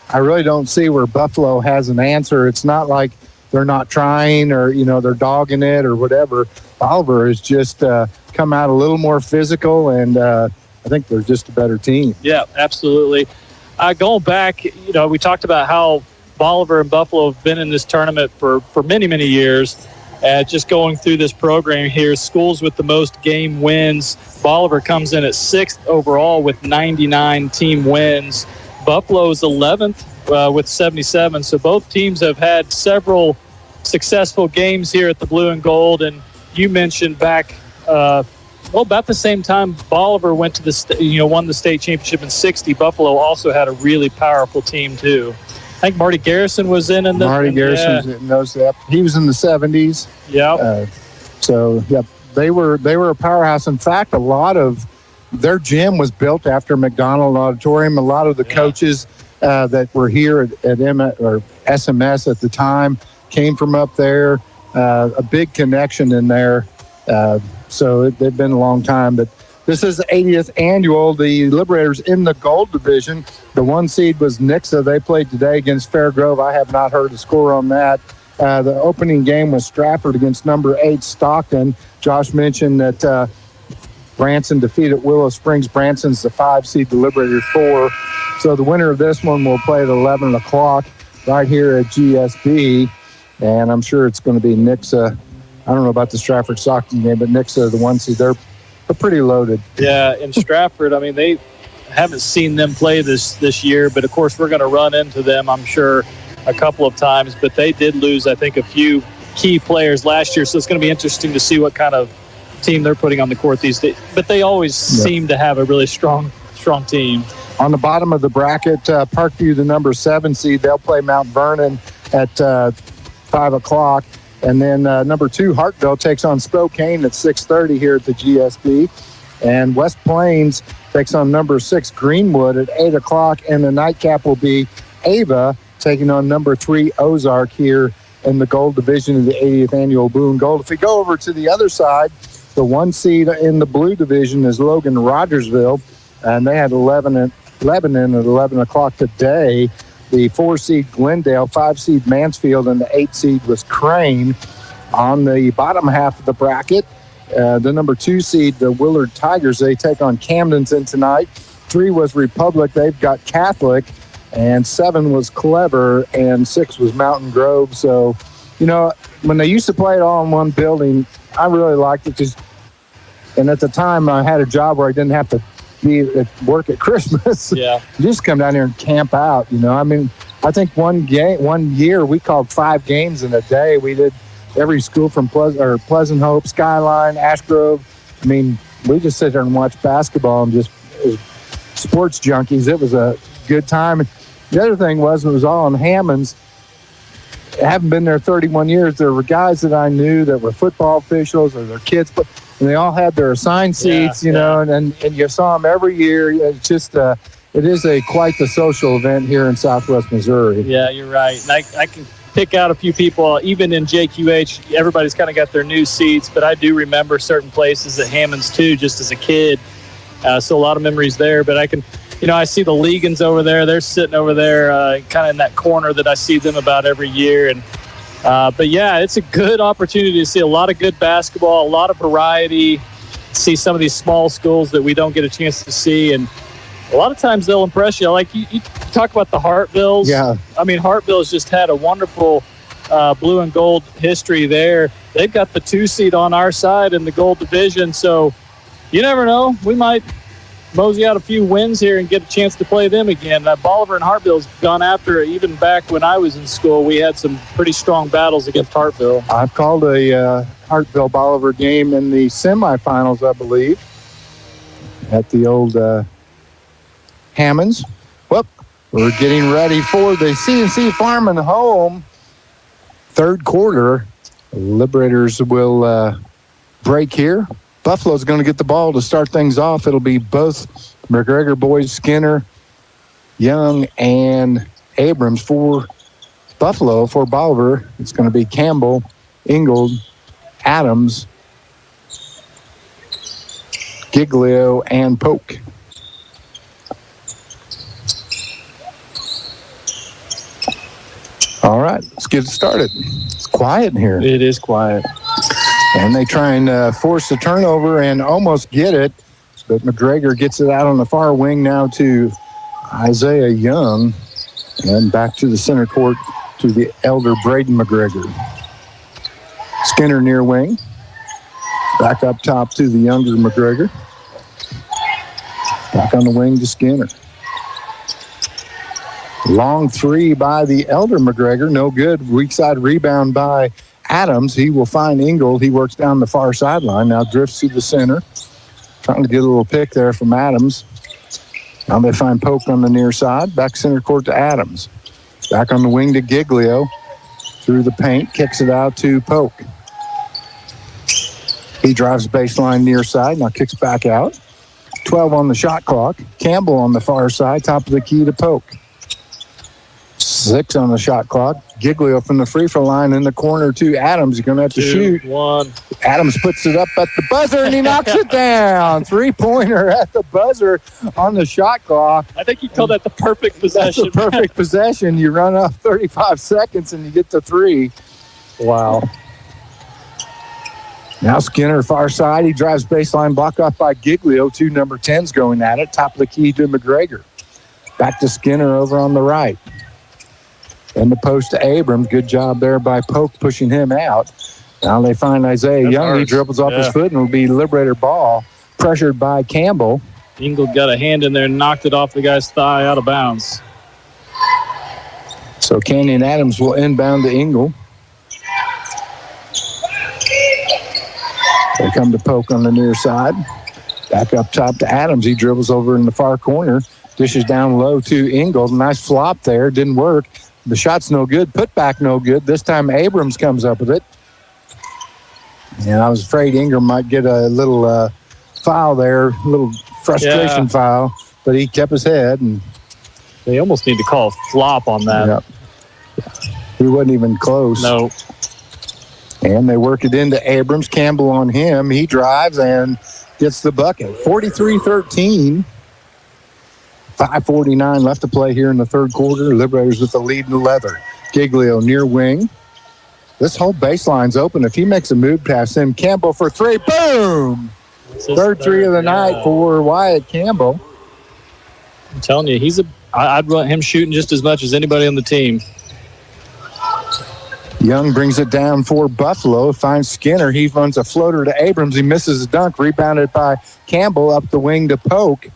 I really don't see where Buffalo has an answer. It's not like they're not trying or they're dogging it or whatever. Bolivar has just come out a little more physical, and I think they're just a better team. Yeah, absolutely. Going back, we talked about how Bolivar and Buffalo have been in this tournament for many, many years. Just going through this program here, schools with the most game wins. Bolivar comes in at 6th overall with 99 team wins. Buffalo's 11th with 77. So both teams have had several successful games here at the Blue and Gold. And you mentioned back, about the same time Bolivar went to won the state championship in 60. Buffalo also had a really powerful team too. I think Marty Garrison was in the Marty Garrison knows that. He was in the 70s. Yeah. They were a powerhouse. In fact, a lot of their gym was built after McDonald Auditorium. A lot of the coaches that were here at SMS at the time came from up there. A big connection in there. So they've been a long time, but this is the 80th annual. The Liberators in the gold division. The 1 seed was Nixa. They played today against Fairgrove. I have not heard the score on that. The opening game was Stratford against number 8 Stockton. Josh mentioned that Branson defeated Willow Springs. Branson's the 5 seed, the Liberators 4. So the winner of this one will play at 11 o'clock right here at GSB. And I'm sure it's going to be Nixa. I don't know about the Stratford Stockton game, but Nixa, the 1 seed, they're pretty loaded. Yeah, in Stratford, they haven't seen them play this year, but of course we're going to run into them, I'm sure, a couple of times. But they did lose, I think, a few key players last year, so it's going to be interesting to see what kind of team they're putting on the court these days. But they always seem to have a really strong team. On the bottom of the bracket, Parkview, the number 7 seed, they'll play Mount Vernon at 5 o'clock. And then number 2, Hartville, takes on Spokane at 6:30 here at the GSB. And West Plains takes on number 6, Greenwood, at 8 o'clock. And the nightcap will be Ava taking on number 3, Ozark, here in the gold division of the 80th annual Blue and Gold. If we go over to the other side, the 1 seed in the blue division is Logan Rogersville, and they had Lebanon at 11 o'clock today. The 4 seed Glendale, 5 seed Mansfield, and the 8 seed was Crane. On the bottom half of the bracket, the number 2 seed, the Willard Tigers, they take on Camdenton tonight. 3 was Republic. They've got Catholic. And 7 was Clever, and 6 was Mountain Grove. So, when they used to play it all in one building, I really liked it. And at the time, I had a job where I didn't have to be at work at Christmas. Yeah. Just come down here and camp out, I mean, I think one year we called 5 games in a day. We did every school from Pleasant Hope, Skyline, Ashgrove. I mean, we just sit there and watch basketball and just sports junkies. It was a good time. The other thing was, it was all in Hammonds. I haven't been there 31 years. There were guys that I knew that were football officials or their kids, and they all had their assigned seats, and you saw them every year. It's just, it is quite the social event here in Southwest Missouri. Yeah, you're right. And I can pick out a few people, even in JQH, everybody's kind of got their new seats, but I do remember certain places at Hammonds too, just as a kid. So a lot of memories there, but I can, I see the Legans over there. They're sitting over there kind of in that corner that I see them about every year. And but, yeah, it's a good opportunity to see a lot of good basketball, a lot of variety, see some of these small schools that we don't get a chance to see. And a lot of times they'll impress you. Like you talk about the Hartvilles. Yeah. I mean, Hartville's just had a wonderful blue and gold history there. They've got the 2 seed on our side in the gold division. So you never know. We might mosey out a few wins here and get a chance to play them again. Bolivar and Hartville's gone after it. Even back when I was in school, we had some pretty strong battles against Hartville. I've called a Hartville-Bolivar game in the semifinals, I believe, at the old Hammonds. Well, we're getting ready for the C&C Farming Home third quarter. Liberators will break here. Buffalo's going to get the ball to start things off. It'll be both McGregor boys, Skinner, Young, and Abrams. For Buffalo, for Bolivar, it's going to be Campbell, Ingold, Adams, Giglio, and Polk. All right, let's get it started. It's quiet in here. It is quiet. And they try and force the turnover and almost get it. But McGregor gets it out on the far wing now to Isaiah Young. And back to the center court to the elder Braden McGregor. Skinner near wing. Back up top to the younger McGregor. Back on the wing to Skinner. Long 3 by the elder McGregor. No good. Weak side rebound by Adams. He will find Ingold. He works down the far sideline. Now drifts to the center. Trying to get a little pick there from Adams. Now they find Polk on the near side. Back center court to Adams. Back on the wing to Giglio. Through the paint. Kicks it out to Polk. He drives baseline near side. Now kicks back out. 12 on the shot clock. Campbell on the far side. Top of the key to Polk. 6 on the shot clock. Giglio from the free throw line in the corner to Adams. You're going to have to shoot. 1. Adams puts it up at the buzzer, and he knocks it down. 3-pointer at the buzzer on the shot clock. I think you call that the perfect possession. That's the perfect possession. You run off 35 seconds, and you get the 3. Wow. Now Skinner, far side. He drives baseline, blocked off by Giglio. 2 number 10s going at it. Top of the key to McGregor. Back to Skinner over on the right. In the post to Abrams. Good job there by Polk pushing him out. Now they find Isaiah Young. He dribbles off his foot, and it'll be Liberator ball. Pressured by Campbell. Ingold got a hand in there and knocked it off the guy's thigh out of bounds. So Canyon Adams will inbound to Ingold. They come to Polk on the near side. Back up top to Adams. He dribbles over in the far corner. Dishes down low to Ingold. Nice flop there. Didn't work. The shot's no good. Put back no good. This time Abrams comes up with it. And I was afraid Ingram might get a little foul there, a little frustration foul, but he kept his head. And they almost need to call a flop on that. Yep. He wasn't even close. No. And they work it into Abrams. Campbell on him. He drives and gets the bucket. 43-13. 5:49 left to play here in the third quarter. Liberators with the lead in the leather. Giglio near wing. This whole baseline's open. If he makes a move past him, Campbell for three. Boom! Third three of the night for Wyatt Campbell. I'm telling you, I'd want him shooting just as much as anybody on the team. Young brings it down for Buffalo. Finds Skinner. He runs a floater to Abrams. He misses a dunk. Rebounded by Campbell up the wing to Polk.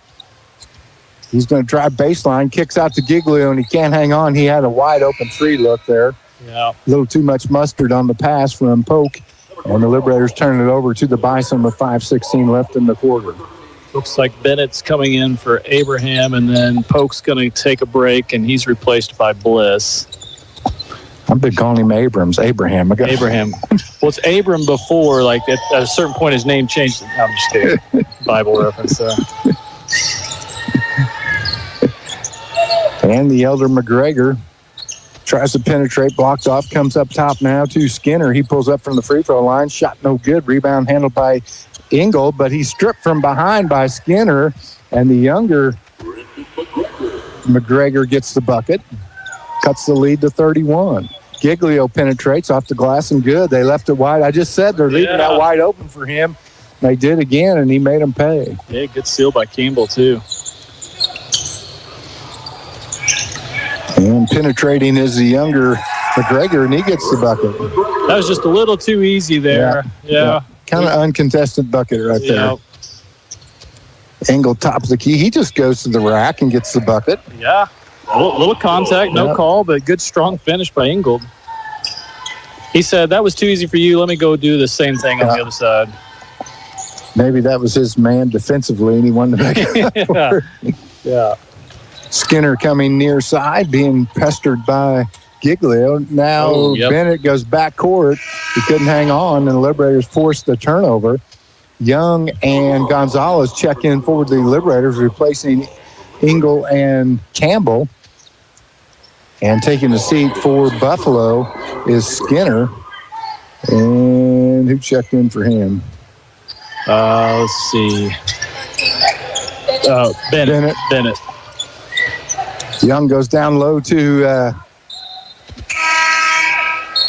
He's going to drive baseline. Kicks out to Giglio, and he can't hang on. He had a wide open free look there. Yeah. A little too much mustard on the pass from Polk. And the Liberators turn it over to the Bison with 5:16 left in the quarter. Looks like Bennett's coming in for Abraham, and then Polk's going to take a break, and he's replaced by Bliss. I've been calling him Abraham. Abraham. Well, it's Abram before, like at a certain point his name changed. No, I'm just kidding. Bible reference. And the elder McGregor tries to penetrate, blocked off, comes up top now to Skinner. He pulls up from the free throw line. Shot no good. Rebound handled by Ingold, but he's stripped from behind by Skinner. And the younger McGregor gets the bucket. Cuts the lead to 31. Giglio penetrates off the glass and good. They left it wide. I just said they're leaving that wide open for him. They did again, and he made them pay. Yeah, good steal by Campbell, too. And penetrating is the younger McGregor, and he gets the bucket. That was just a little too easy there. Yeah. Kind of uncontested bucket right there. Engel top of the key. He just goes to the rack and gets the bucket. Yeah. A little contact, no call, but good, strong finish by Ingold. He said, that was too easy for you. Let me go do the same thing on the other side. Maybe that was his man defensively, and he wanted to make it up for it. Yeah. Skinner coming near side, being pestered by Giglio. Now Bennett goes back court. He couldn't hang on, and the Liberators forced the turnover. Young and Gonzalez check in for the Liberators, replacing Engel and Campbell. And taking the seat for Buffalo is Skinner. And who checked in for him? Let's see. Bennett. Young goes down low to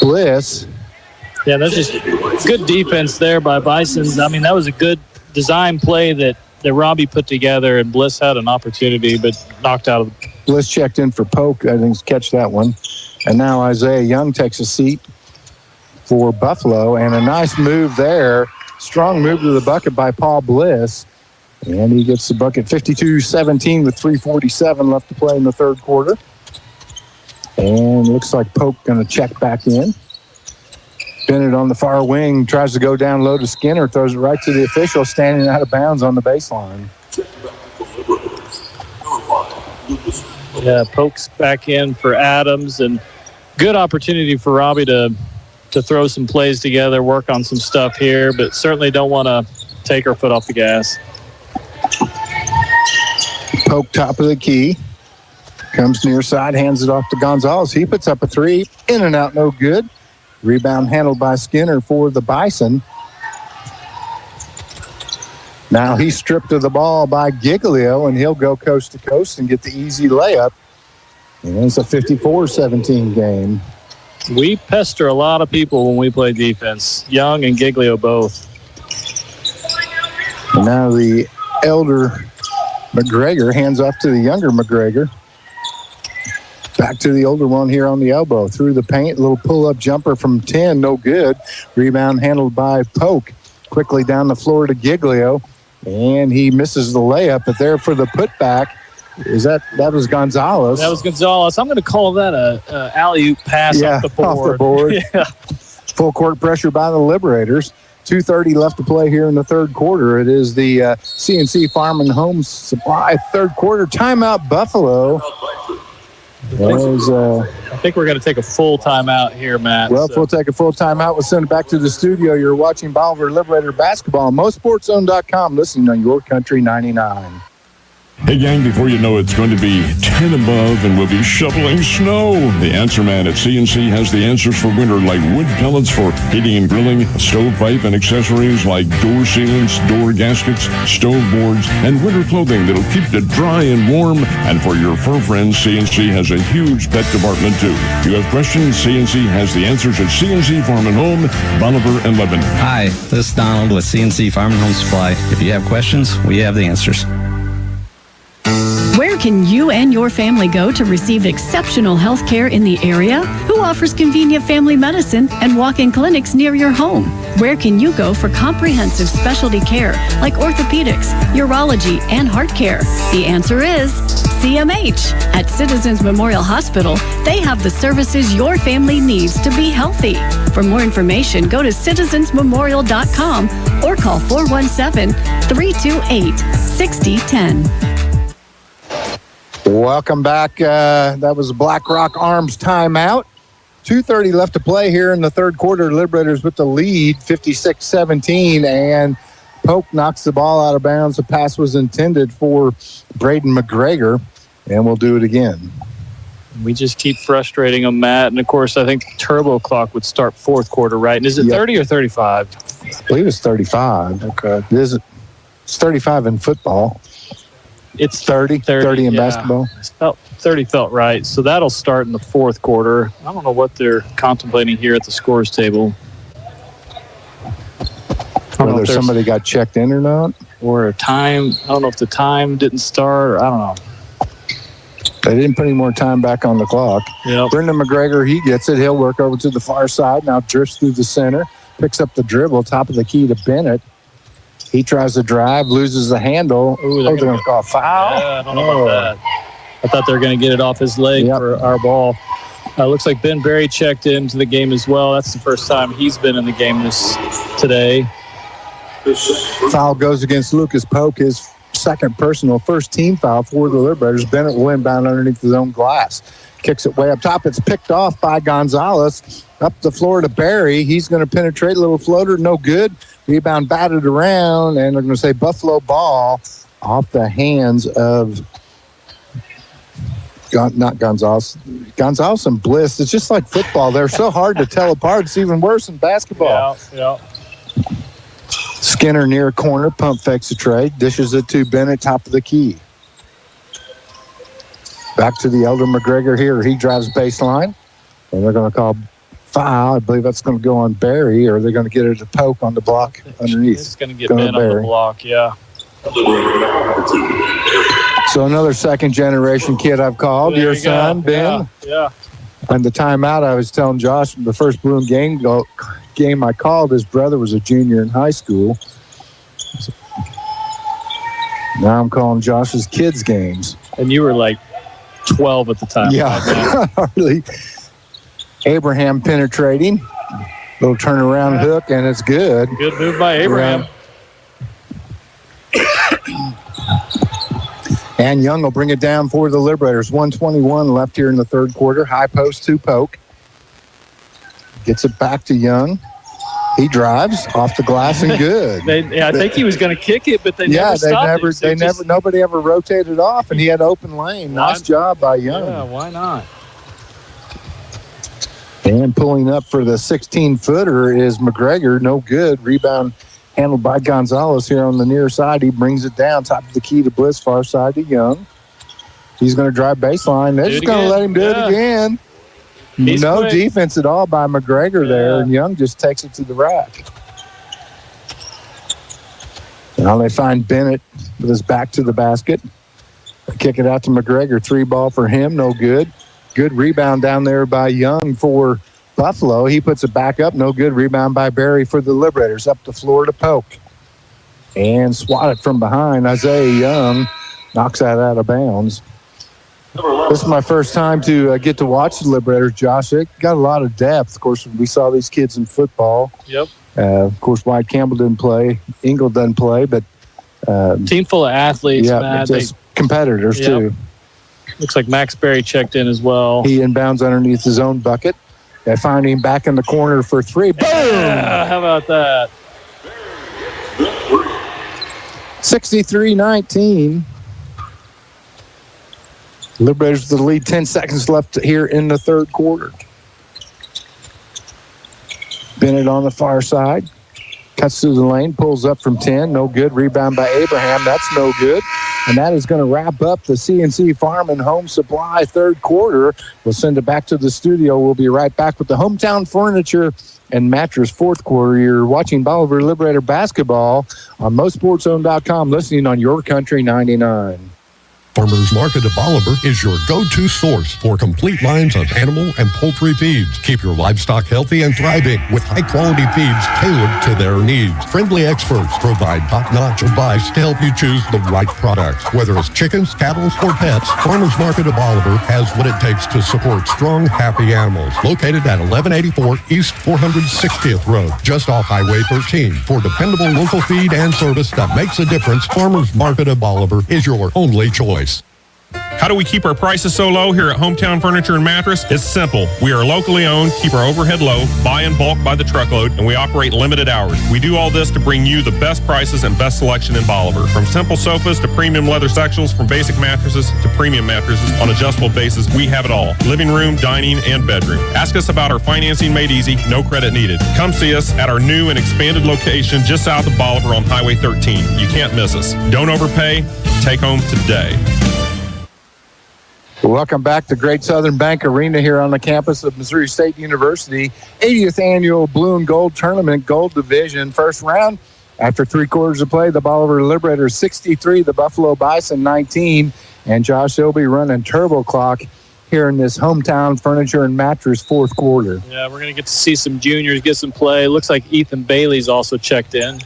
Bliss. Yeah, that's just good defense there by Bisons. I mean, that was a good design play that Robbie put together, and Bliss had an opportunity, but knocked out of the... Bliss checked in for Polk. I think catch that one. And now Isaiah Young takes a seat for Buffalo, and a nice move there. Strong move to the bucket by Paul Bliss. And he gets the bucket 52-17 with 3:47 left to play in the third quarter. And looks like Polk going to check back in. Bennett on the far wing tries to go down low to Skinner, throws it right to the official, standing out of bounds on the baseline. Yeah, Polk's back in for Adams, and good opportunity for Robbie to throw some plays together, work on some stuff here, but certainly don't want to take our foot off the gas. Polk top of the key. Comes near side, hands it off to Gonzalez. He puts up a three, in and out, no good. Rebound handled by Skinner for the Bison. Now he's stripped of the ball by Giglio, and he'll go coast to coast and get the easy layup. And it's a 54-17 game. We pester a lot of people when we play defense. Young and Giglio both. And now the elder McGregor hands off to the younger McGregor. Back to the older one here on the elbow. Through the paint, a little pull-up jumper from 10, no good. Rebound handled by Polk. Quickly down the floor to Giglio, and he misses the layup. But there for the putback, that was Gonzalez. That was Gonzalez. I'm going to call that a alley-oop pass off the board. Yeah. Full court pressure by the Liberators. 2:30 left to play here in the third quarter. It is the CNC Farm and Home Supply third quarter timeout. Buffalo. I think we're going to take a full timeout here, Matt. Well, if we'll take a full timeout, we'll send it back to the studio. You're watching Bolivar Liberator Basketball on MoSportsZone.com, listening on Your Country 99. Hey, gang, before you know it, it's going to be 10 above and we'll be shoveling snow. The Answer Man at CNC has the answers for winter, like wood pellets for heating and grilling, stovepipe and accessories like door sealants, door gaskets, stove boards, and winter clothing that'll keep you dry and warm. And for your fur friends, CNC has a huge pet department, too. You have questions? CNC has the answers at CNC Farm and Home, Bolivar and Lebanon. Hi, this is Donald with CNC Farm and Home Supply. If you have questions, we have the answers. Where can you and your family go to receive exceptional health care in the area? Who offers convenient family medicine and walk-in clinics near your home? Where can you go for comprehensive specialty care like orthopedics, urology, and heart care? The answer is CMH. At Citizens Memorial Hospital, they have the services your family needs to be healthy. For more information, go to citizensmemorial.com or call 417-328-6010. Welcome back. That was a Black Rock Arms timeout. 2:30 left to play here in the third quarter. Liberators with the lead, 56-17, and Polk knocks the ball out of bounds. The pass was intended for Braden McGregor, and we'll do it again. We just keep frustrating them, Matt. And, of course, I think turbo clock would start fourth quarter, right? And is it 30 or 35? I believe it's 35. Okay. It's 35 in football. It's 30 in basketball. 30 felt right. So that'll start in the fourth quarter. I don't know what they're contemplating here at the scores table. Whether somebody got checked in or not. Or a time. I don't know if the time didn't start or I don't know. They didn't put any more time back on the clock. Yep. Brendan McGregor, he gets it. He'll work over to the far side. Now drifts through the center. Picks up the dribble. Top of the key to Bennett. He tries to drive, loses the handle. They're going to call a foul. Yeah, I don't know about that. I thought they were going to get it off his leg for our ball. Looks like Ben Berry checked into the game as well. That's the first time he's been in the game today. Foul goes against Lucas Polk, his second personal, first team foul for the Liberators. Bennett will inbound underneath his own glass. Kicks it way up top. It's picked off by Gonzalez. Up the floor to Berry. He's going to penetrate. Little floater, no good. Rebound batted around, and they're going to say Buffalo ball off the hands of not Gonzalez. Gonzalez and Bliss. It's just like football. They're so hard to tell apart. It's even worse in basketball. Yeah. Skinner near corner. Pump fakes a trade. Dishes it to Bennett, top of the key. Back to the elder McGregor here. He drives baseline, and they're going to call foul. I believe that's going to go on Berry, or they're going to get it to Polk on the block underneath. It's going to get Ben on the block, yeah. So another second-generation kid I've called. Your son, Ben. Yeah. And the timeout, I was telling Josh, the first Bloom game I called, his brother was a junior in high school. Now I'm calling Josh's kids' games. And you were like 12 at the time. Yeah, hardly. Abraham penetrating. Little turnaround hook, and it's good. Good move by Abraham. And Young will bring it down for the Liberators. 1:21 left here in the third quarter. High post to Polk. Gets it back to Young. He drives off the glass and good. I think he was going to kick it, but they never stopped him. Nobody ever rotated off, and he had open lane. Nice job by Young. Yeah, why not? And pulling up for the 16-footer is McGregor. No good. Rebound handled by Gonzalez here on the near side. He brings it down. Top of the key to Bliss. Far side to Young. He's going to drive baseline. They're just going to let him do it again. No defense at all by McGregor there. And Young just takes it to the rack. Now they find Bennett with his back to the basket. They kick it out to McGregor. 3-ball for him. No good. Good rebound down there by Young for Buffalo. He puts it back up. No good. Rebound by Berry for the Liberators. Up the floor to Polk. And swatted from behind. Isaiah Young knocks that out of bounds. This is my first time to get to watch the Liberators, Josh. It got a lot of depth. Of course, we saw these kids in football. Yep. Of course, White Campbell didn't play. Ingle doesn't play, but team full of athletes, yeah, Matt. just competitors too. Looks like Max Berry checked in as well. He inbounds underneath his own bucket. They find him back in the corner for three. Boom! Yeah, how about that? 63-19. Liberators with the lead. 10 seconds left here in the third quarter. Bennett on the far side. Cuts through the lane, pulls up from 10. No good. Rebound by Abraham. That's no good. And that is going to wrap up the CNC Farm and Home Supply third quarter. We'll send it back to the studio. We'll be right back with the Hometown Furniture and Mattress fourth quarter. You're watching Bolivar Liberator Basketball on MoSportsZone.com, listening on Your Country 99. Farmers Market of Bolivar is your go-to source for complete lines of animal and poultry feeds. Keep your livestock healthy and thriving with high-quality feeds tailored to their needs. Friendly experts provide top-notch advice to help you choose the right product. Whether it's chickens, cattle, or pets, Farmers Market of Bolivar has what it takes to support strong, happy animals. Located at 1184 East 460th Road, just off Highway 13. For dependable local feed and service that makes a difference, Farmers Market of Bolivar is your only choice. How do we keep our prices so low here at Hometown Furniture and Mattress? It's simple. We are locally owned, keep our overhead low, buy in bulk by the truckload, and we operate limited hours. We do all this to bring you the best prices and best selection in Bolivar. From simple sofas to premium leather sectionals, from basic mattresses to premium mattresses on adjustable bases, we have it all. Living room, dining, and bedroom. Ask us about our financing made easy, no credit needed. Come see us at our new and expanded location just south of Bolivar on Highway 13. You can't miss us. Don't overpay. Take home today. Welcome back to Great Southern Bank Arena here on the campus of Missouri State University. 80th Annual Blue and Gold Tournament, Gold Division. First round, after 3 quarters of play, the Bolivar Liberators 63, the Buffalo Bison 19, and Josh Ilby running turbo clock here in this Hometown Furniture and Mattress fourth quarter. Yeah, we're going to get to see some juniors get some play. Looks like Ethan Bailey's also checked in.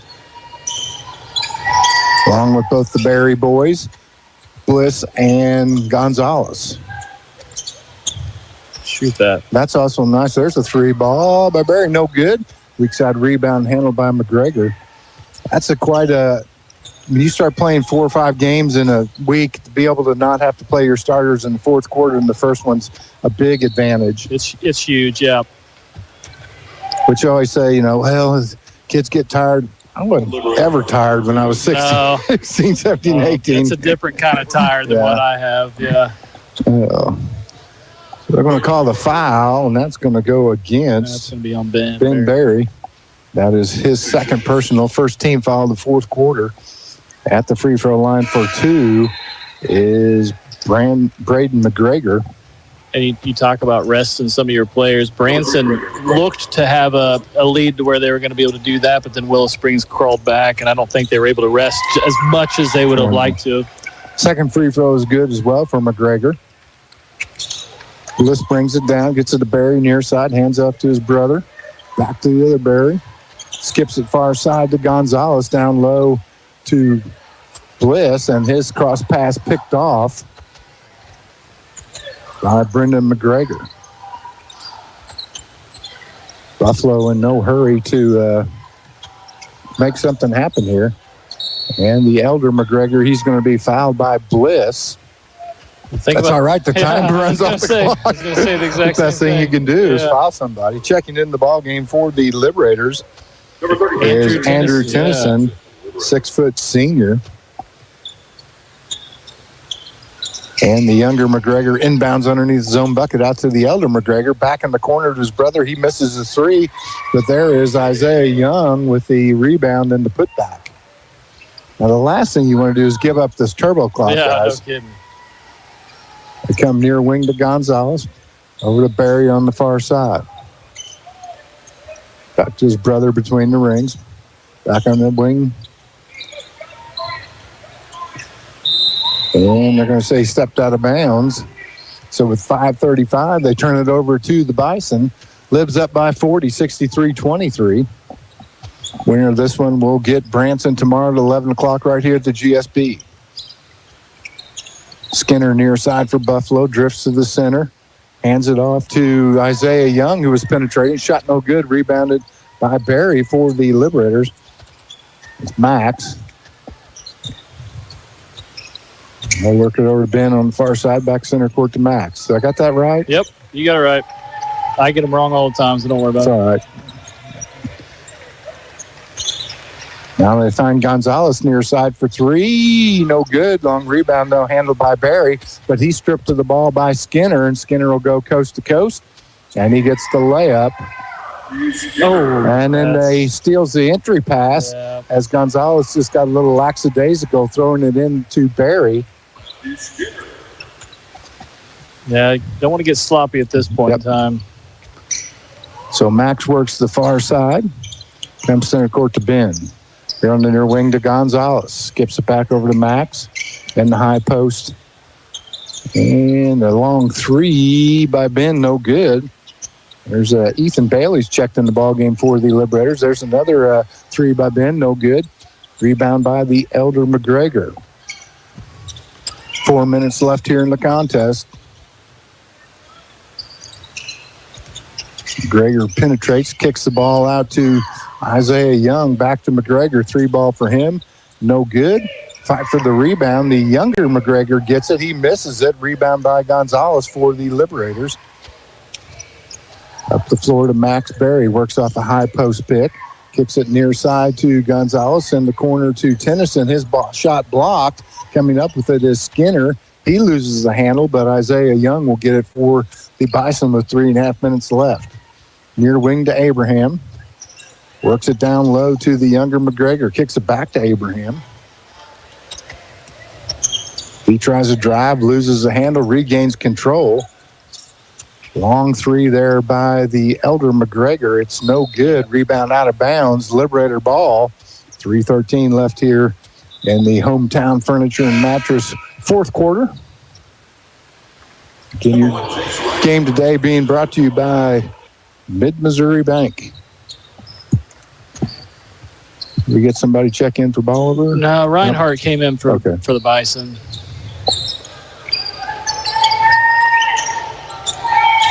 Along with both the Berry boys, Bliss and Gonzalez. Shoot that. That's also nice. There's a 3 ball by Berry. No good. Weak side rebound handled by McGregor. That's when you start playing 4 or 5 games in a week, to be able to not have to play your starters in the fourth quarter and the first one's a big advantage. It's huge, yeah. Which you always say, well, kids get tired. I wasn't ever tired when I was 16, 17, 18. It's a different kind of tired than what I have, yeah. So they're going to call the foul, and that's going to go against that's going to be on Ben Berry. That is his second personal, first team foul of the fourth quarter. At the free throw line for 2 is Braden McGregor. And you talk about resting some of your players. Branson looked to have a lead to where they were going to be able to do that, but then Willow Springs crawled back, and I don't think they were able to rest as much as they would have liked to. Second free throw is good as well for McGregor. Bliss brings it down, gets it to Berry near side, hands off to his brother. Back to the other Berry. Skips it far side to Gonzalez, down low to Bliss, and his cross pass picked off by Brendan McGregor. Buffalo in no hurry to make something happen here. And the elder McGregor, he's going to be fouled by Bliss. That's all right. The time runs off the clock. I was going to say the exact the best thing you can do is foul somebody. Checking in the ball game for the Liberators is Andrew Tennyson, 6-foot senior. And the younger McGregor inbounds underneath his own bucket out to the elder McGregor. Back in the corner to his brother. He misses the 3, but there is Isaiah Young with the rebound and the putback. Now, the last thing you want to do is give up this turbo clock, guys. No kidding. They come near wing to Gonzalez. Over to Berry on the far side. Back to his brother between the rings. Back on the wing. And they're going to say he stepped out of bounds. So with 5:35, they turn it over to the Bison. Libs up by 40, 63-23. Winner of this one will get Branson tomorrow at 11 o'clock right here at the GSB. Skinner near side for Buffalo, drifts to the center, hands it off to Isaiah Young, who was penetrating. Shot no good, rebounded by Barry for the Liberators. It's Max. They'll work it over to Ben on the far side, back center court to Max. So I got that right? Yep, you got it right. I get them wrong all the time, so don't worry about It's it. all right. Now they find Gonzalez near side for three. No good. Long rebound, though, handled by Barry. But he's stripped of the ball by Skinner, and Skinner will go coast to coast. And he gets the layup. Oh, and then he steals the entry pass as Gonzalez just got a little lackadaisical throwing it into Barry. Yeah, don't want to get sloppy at this point in time. So Max works the far side. Comes center court to Ben. Here on the near wing to Gonzalez. Skips it back over to Max. In the high post. And a long three by Ben, no good. There's Ethan Bailey's checked in the ballgame for the Liberators. There's another three by Ben, no good. Rebound by the Elder McGregor. 4 minutes left here in the contest. McGregor penetrates, kicks the ball out to Isaiah Young. Back to McGregor. 3-ball for him. No good. Fight for the rebound. The younger McGregor gets it. He misses it. Rebound by Gonzalez for the Liberators. Up the floor to Max Berry. Works off a high post pick. Kicks it near side to Gonzalez. In the corner to Tennyson. His shot blocked. Coming up with it is Skinner. He loses the handle, but Isaiah Young will get it for the Bison with 3.5 minutes left. Near wing to Abraham. Works it down low to the younger McGregor. Kicks it back to Abraham. He tries to drive, loses the handle, regains control. Long three there by the Elder McGregor. It's no good. Rebound out of bounds. Liberator ball. 3:13 left here in the Hometown Furniture and Mattress fourth quarter. Again, your game today being brought to you by Mid-Missouri Bank. We get somebody check in for Bolivar? No, Reinhardt came in for the Bison.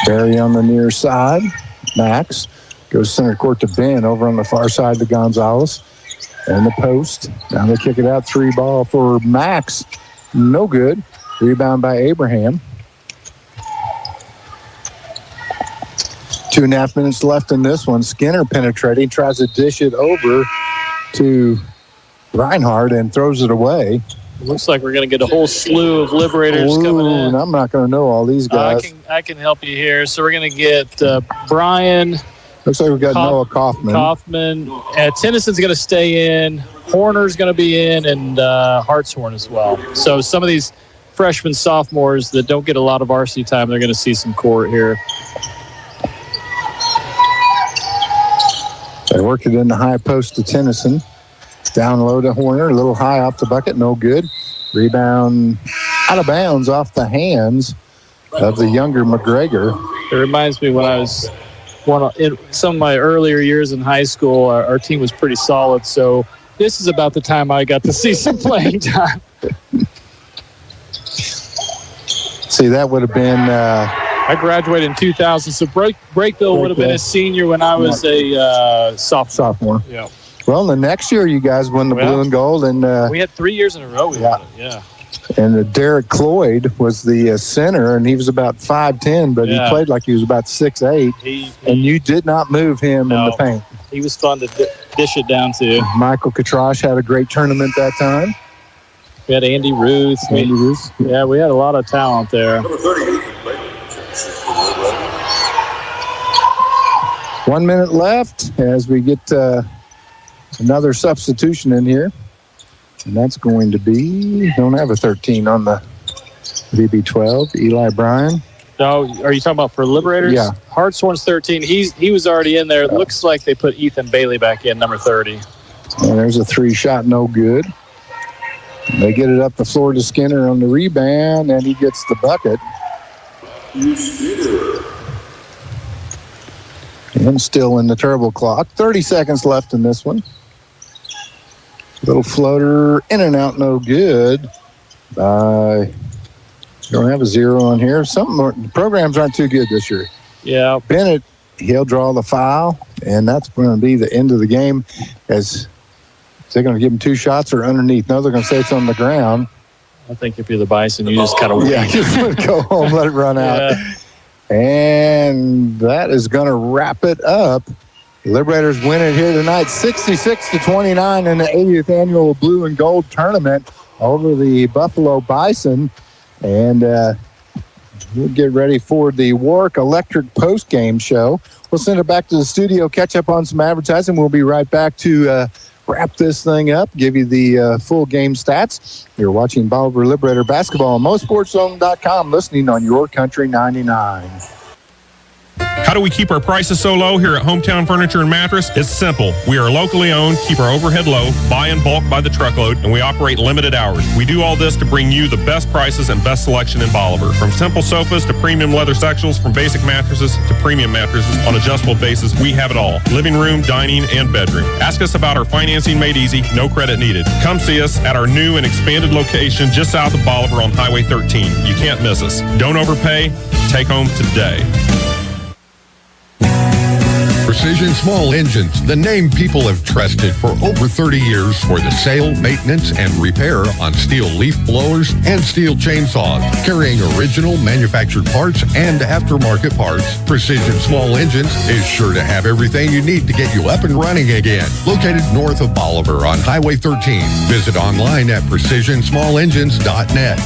Barry on the near side. Max goes center court to Ben. Over on the far side to Gonzalez. And the post. Now they kick it out. 3-ball for Max. No good. Rebound by Abraham. 2.5 minutes left in this one. Skinner penetrating. Tries to dish it over to Reinhardt and throws it away. Looks like we're going to get a whole slew of Liberators coming in. And I'm not going to know all these guys. I can help you here. So we're going to get Brian. Looks like we've got Noah Kaufman. Tennyson's going to stay in. Horner's going to be in, and Hartshorn as well. So some of these freshmen, sophomores that don't get a lot of varsity time, they're going to see some court here. They work it in the high post to Tennyson. Down low to Horner. A little high off the bucket. No good. Rebound out of bounds off the hands of the younger McGregor. It reminds me when I was in some of my earlier years in high school, our team was pretty solid. So this is about the time I got to see some playing time. See, that would have been... I graduated in 2000, so Breakville would have been a senior when I was a sophomore. Yeah. Well, the next year you guys won the blue and gold. And we had 3 years in a row. Yeah. And Derek Cloyd was the center, and he was about 5'10", but he played like he was about 6'8", and you did not move him in the paint. He was fun to dish it down to. Michael Katrosh had a great tournament that time. We had Andy Ruth. Yeah, we had a lot of talent there. Number 38. 1 minute left as we get another substitution in here. And that's going to be, don't have a 13 on the VB12. Eli Bryan. No, are you talking about for Liberators? Yeah. Hartshorn's 13. He was already in there. It looks like they put Ethan Bailey back in, number 30. And there's a 3-shot, no good. They get it up the floor to Skinner on the rebound, and he gets the bucket. And still in the turbo clock. 30 seconds left in this one. Little floater, in and out, no good. Don't have a 0 on here. The programs aren't too good this year. Yeah. Bennett he'll draw the foul, and that's going to be the end of the game. As they're going to give him 2 shots or underneath. No, they're going to say it's on the ground. I think if you're the Bison, you just kind of just go home, let it run out. And that is going to wrap it up. The Liberators win it here tonight, 66-29 in the 80th annual Blue and Gold tournament over the Buffalo Bison. And we'll get ready for the Warwick Electric post-game show. We'll send it back to the studio, catch up on some advertising. We'll be right back to wrap this thing up, give you the full game stats. You're watching Bolivar Liberator Basketball on MoSportsZone.com, listening on YourCountry99. How do we keep our prices so low here at Hometown Furniture and Mattress? It's simple. We are locally owned, keep our overhead low, buy in bulk by the truckload, and we operate limited hours. We do all this to bring you the best prices and best selection in Bolivar. From simple sofas to premium leather sectionals, from basic mattresses to premium mattresses on adjustable bases, we have it all. Living room, dining, and bedroom. Ask us about our financing made easy, no credit needed. Come see us at our new and expanded location just south of Bolivar on Highway 13. You can't miss us. Don't overpay. Take home today. Precision Small Engines, the name people have trusted for over 30 years for the sale, maintenance, and repair on steel leaf blowers and steel chainsaws. Carrying original manufactured parts and aftermarket parts, Precision Small Engines is sure to have everything you need to get you up and running again. Located north of Bolivar on Highway 13. Visit online at PrecisionSmallEngines.net.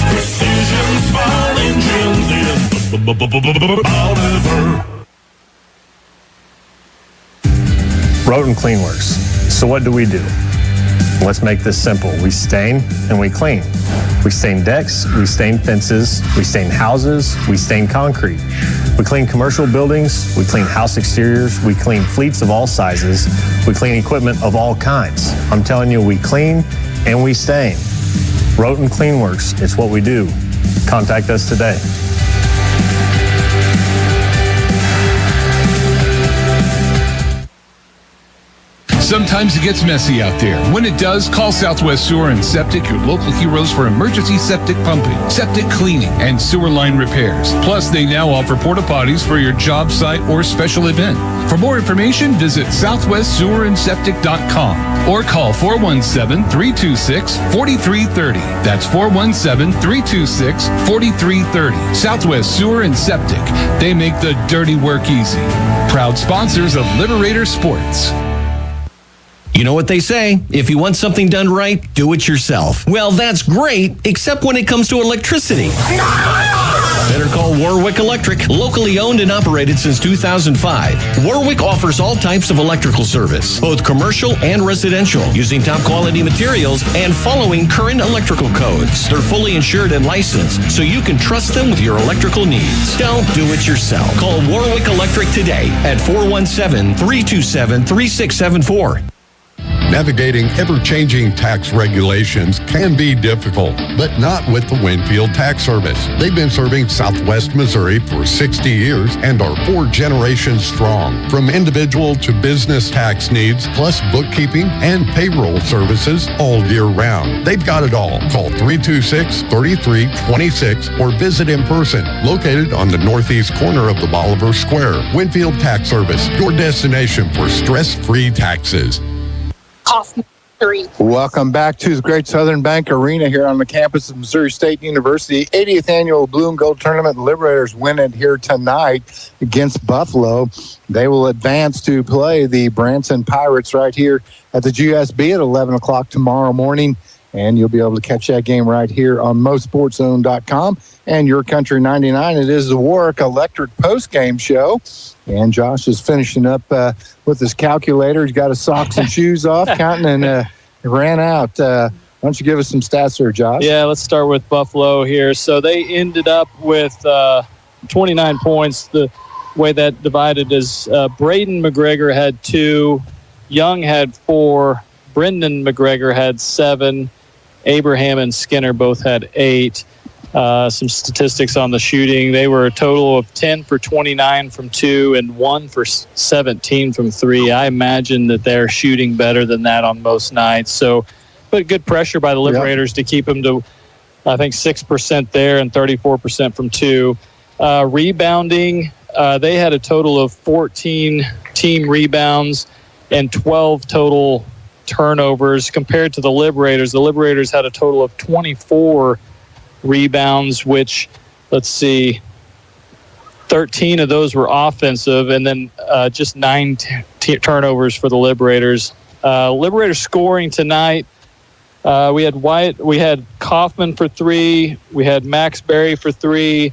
Precision Small Engines in Bolivar. Roten Cleanworks. So what do? Let's make this simple. We stain and we clean. We stain decks, we stain fences, we stain houses, we stain concrete. We clean commercial buildings, we clean house exteriors, we clean fleets of all sizes, we clean equipment of all kinds. I'm telling you, we clean and we stain. Roten Cleanworks, it's what we do. Contact us today. Sometimes it gets messy out there. When it does, call Southwest Sewer and Septic, your local heroes for emergency septic pumping, septic cleaning, and sewer line repairs. Plus, they now offer porta potties for your job site or special event. For more information, visit southwestsewerandseptic.com or call 417-326-4330. That's 417-326-4330. Southwest Sewer and Septic. They make the dirty work easy. Proud sponsors of Liberator Sports. You know what they say, if you want something done right, do it yourself. Well, that's great, except when it comes to electricity. Better call Warwick Electric, locally owned and operated since 2005. Warwick offers all types of electrical service, both commercial and residential, using top quality materials and following current electrical codes. They're fully insured and licensed, so you can trust them with your electrical needs. Don't do it yourself. Call Warwick Electric today at 417-327-3674. Navigating ever-changing tax regulations can be difficult, but not with the Winfield Tax Service. They've been serving Southwest Missouri for 60 years and are 4 generations strong. From individual to business tax needs, plus bookkeeping and payroll services all year round. They've got it all. Call 326-3326 or visit in person. Located on the northeast corner of the Bolivar Square. Winfield Tax Service, your destination for stress-free taxes. Welcome back to the Great Southern Bank Arena here on the campus of Missouri State University. 80th annual Blue and Gold Tournament. The Liberators win it here tonight against Buffalo. They will advance to play the Branson Pirates right here at the GSB at 11 o'clock tomorrow morning. And you'll be able to catch that game right here on MoSportsZone.com and YourCountry99. It is the Warwick Electric post-game show. And Josh is finishing up with his calculator. He's got his socks and shoes off, counting, and ran out. Why don't you give us some stats there, Josh? Yeah, let's start with Buffalo here. So they ended up with 29 points. The way that divided is Braden McGregor had 2, Young had 4, Brendan McGregor had 7, Abraham and Skinner both had 8. Some statistics on the shooting. They were a total of 10 for 29 from 2 and 1 for 17 from 3. I imagine that they're shooting better than that on most nights. So, but good pressure by the Liberators to keep them to, I think, 6% there and 34% from 2. Rebounding, they had a total of 14 team rebounds and 12 total turnovers compared to the Liberators. The Liberators had a total of 24 rebounds, which, let's see, 13 of those were offensive, and then just 9 turnovers for the Liberators. Liberators scoring tonight. We had Kaufman for 3. We had Max Berry for 3.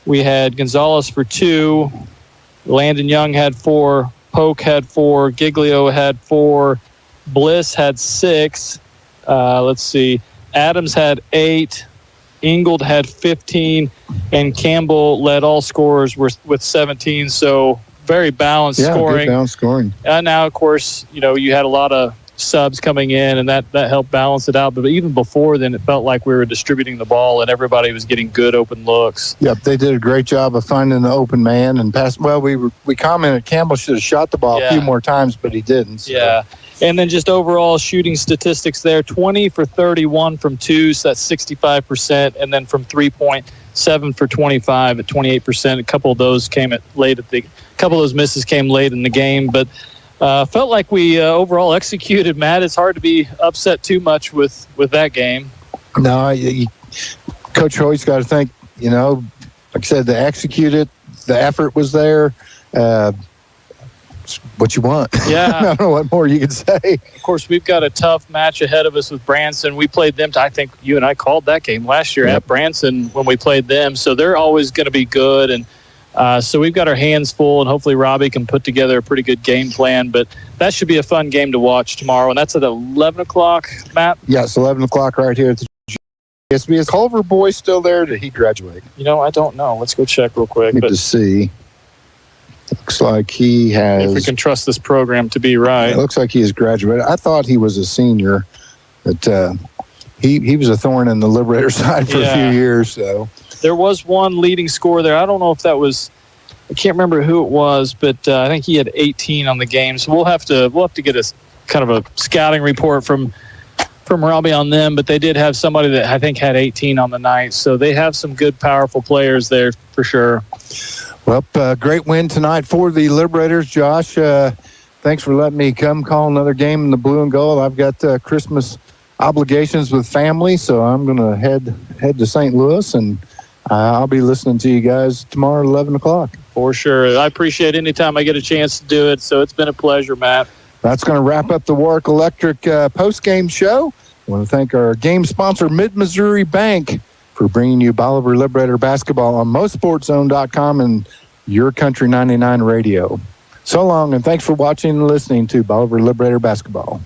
We had Gonzalez for 2. Landon Young had 4. Polk had 4. Giglio had 4. Bliss had 6. Let's see. Adams had 8. Ingold had 15. And Campbell led all scorers with 17. So very balanced scoring. Good balanced scoring. Now, of course, you had a lot of subs coming in, and that helped balance it out. But even before then, it felt like we were distributing the ball and everybody was getting good open looks. Yep, they did a great job of finding the open man and pass. Well, we commented Campbell should have shot the ball a few more times, but he didn't. So. Yeah. And then just overall shooting statistics there, 20 for 31 from 2, so that's 65%, and then from 3-point, 7 for 25 at 28%. A couple of those couple of those misses came late in the game, but felt like we overall executed, Matt. It's hard to be upset too much with that game. No, Coach Hoyt's got to think, like I said, they executed. The effort was there. What you want. Yeah. I don't know what more you could say. Of course, we've got a tough match ahead of us with Branson. We played them. I think you and I called that game last year at Branson when we played them. So they're always going to be good. And so we've got our hands full, and hopefully Robbie can put together a pretty good game plan. But that should be a fun game to watch tomorrow. And that's at 11 o'clock, Matt? Yes, 11 o'clock right here at the GSB. Is Culver Boy still there, or did he graduate? I don't know. Let's go check real quick. Need to see. Looks like he has. If we can trust this program to be right. It looks like he has graduated. I thought he was a senior, but he was a thorn in the Liberator side for a few years. So there was one leading scorer there. I don't know if that was. I can't remember who it was, but I think he had 18 on the game. So we'll have to get a kind of a scouting report from Robbie on them. But they did have somebody that I think had 18 on the night. So they have some good, powerful players there for sure. Well, great win tonight for the Liberators. Josh, thanks for letting me come call another game in the blue and gold. I've got Christmas obligations with family, so I'm going to head to St. Louis, and I'll be listening to you guys tomorrow at 11 o'clock. For sure. I appreciate any time I get a chance to do it, so it's been a pleasure, Matt. That's going to wrap up the Warwick Electric post-game show. I want to thank our game sponsor, Mid-Missouri Bank, for bringing you Bolivar Liberator Basketball on MoSportsZone.com and YourCountry99 Radio. So long, and thanks for watching and listening to Bolivar Liberator Basketball.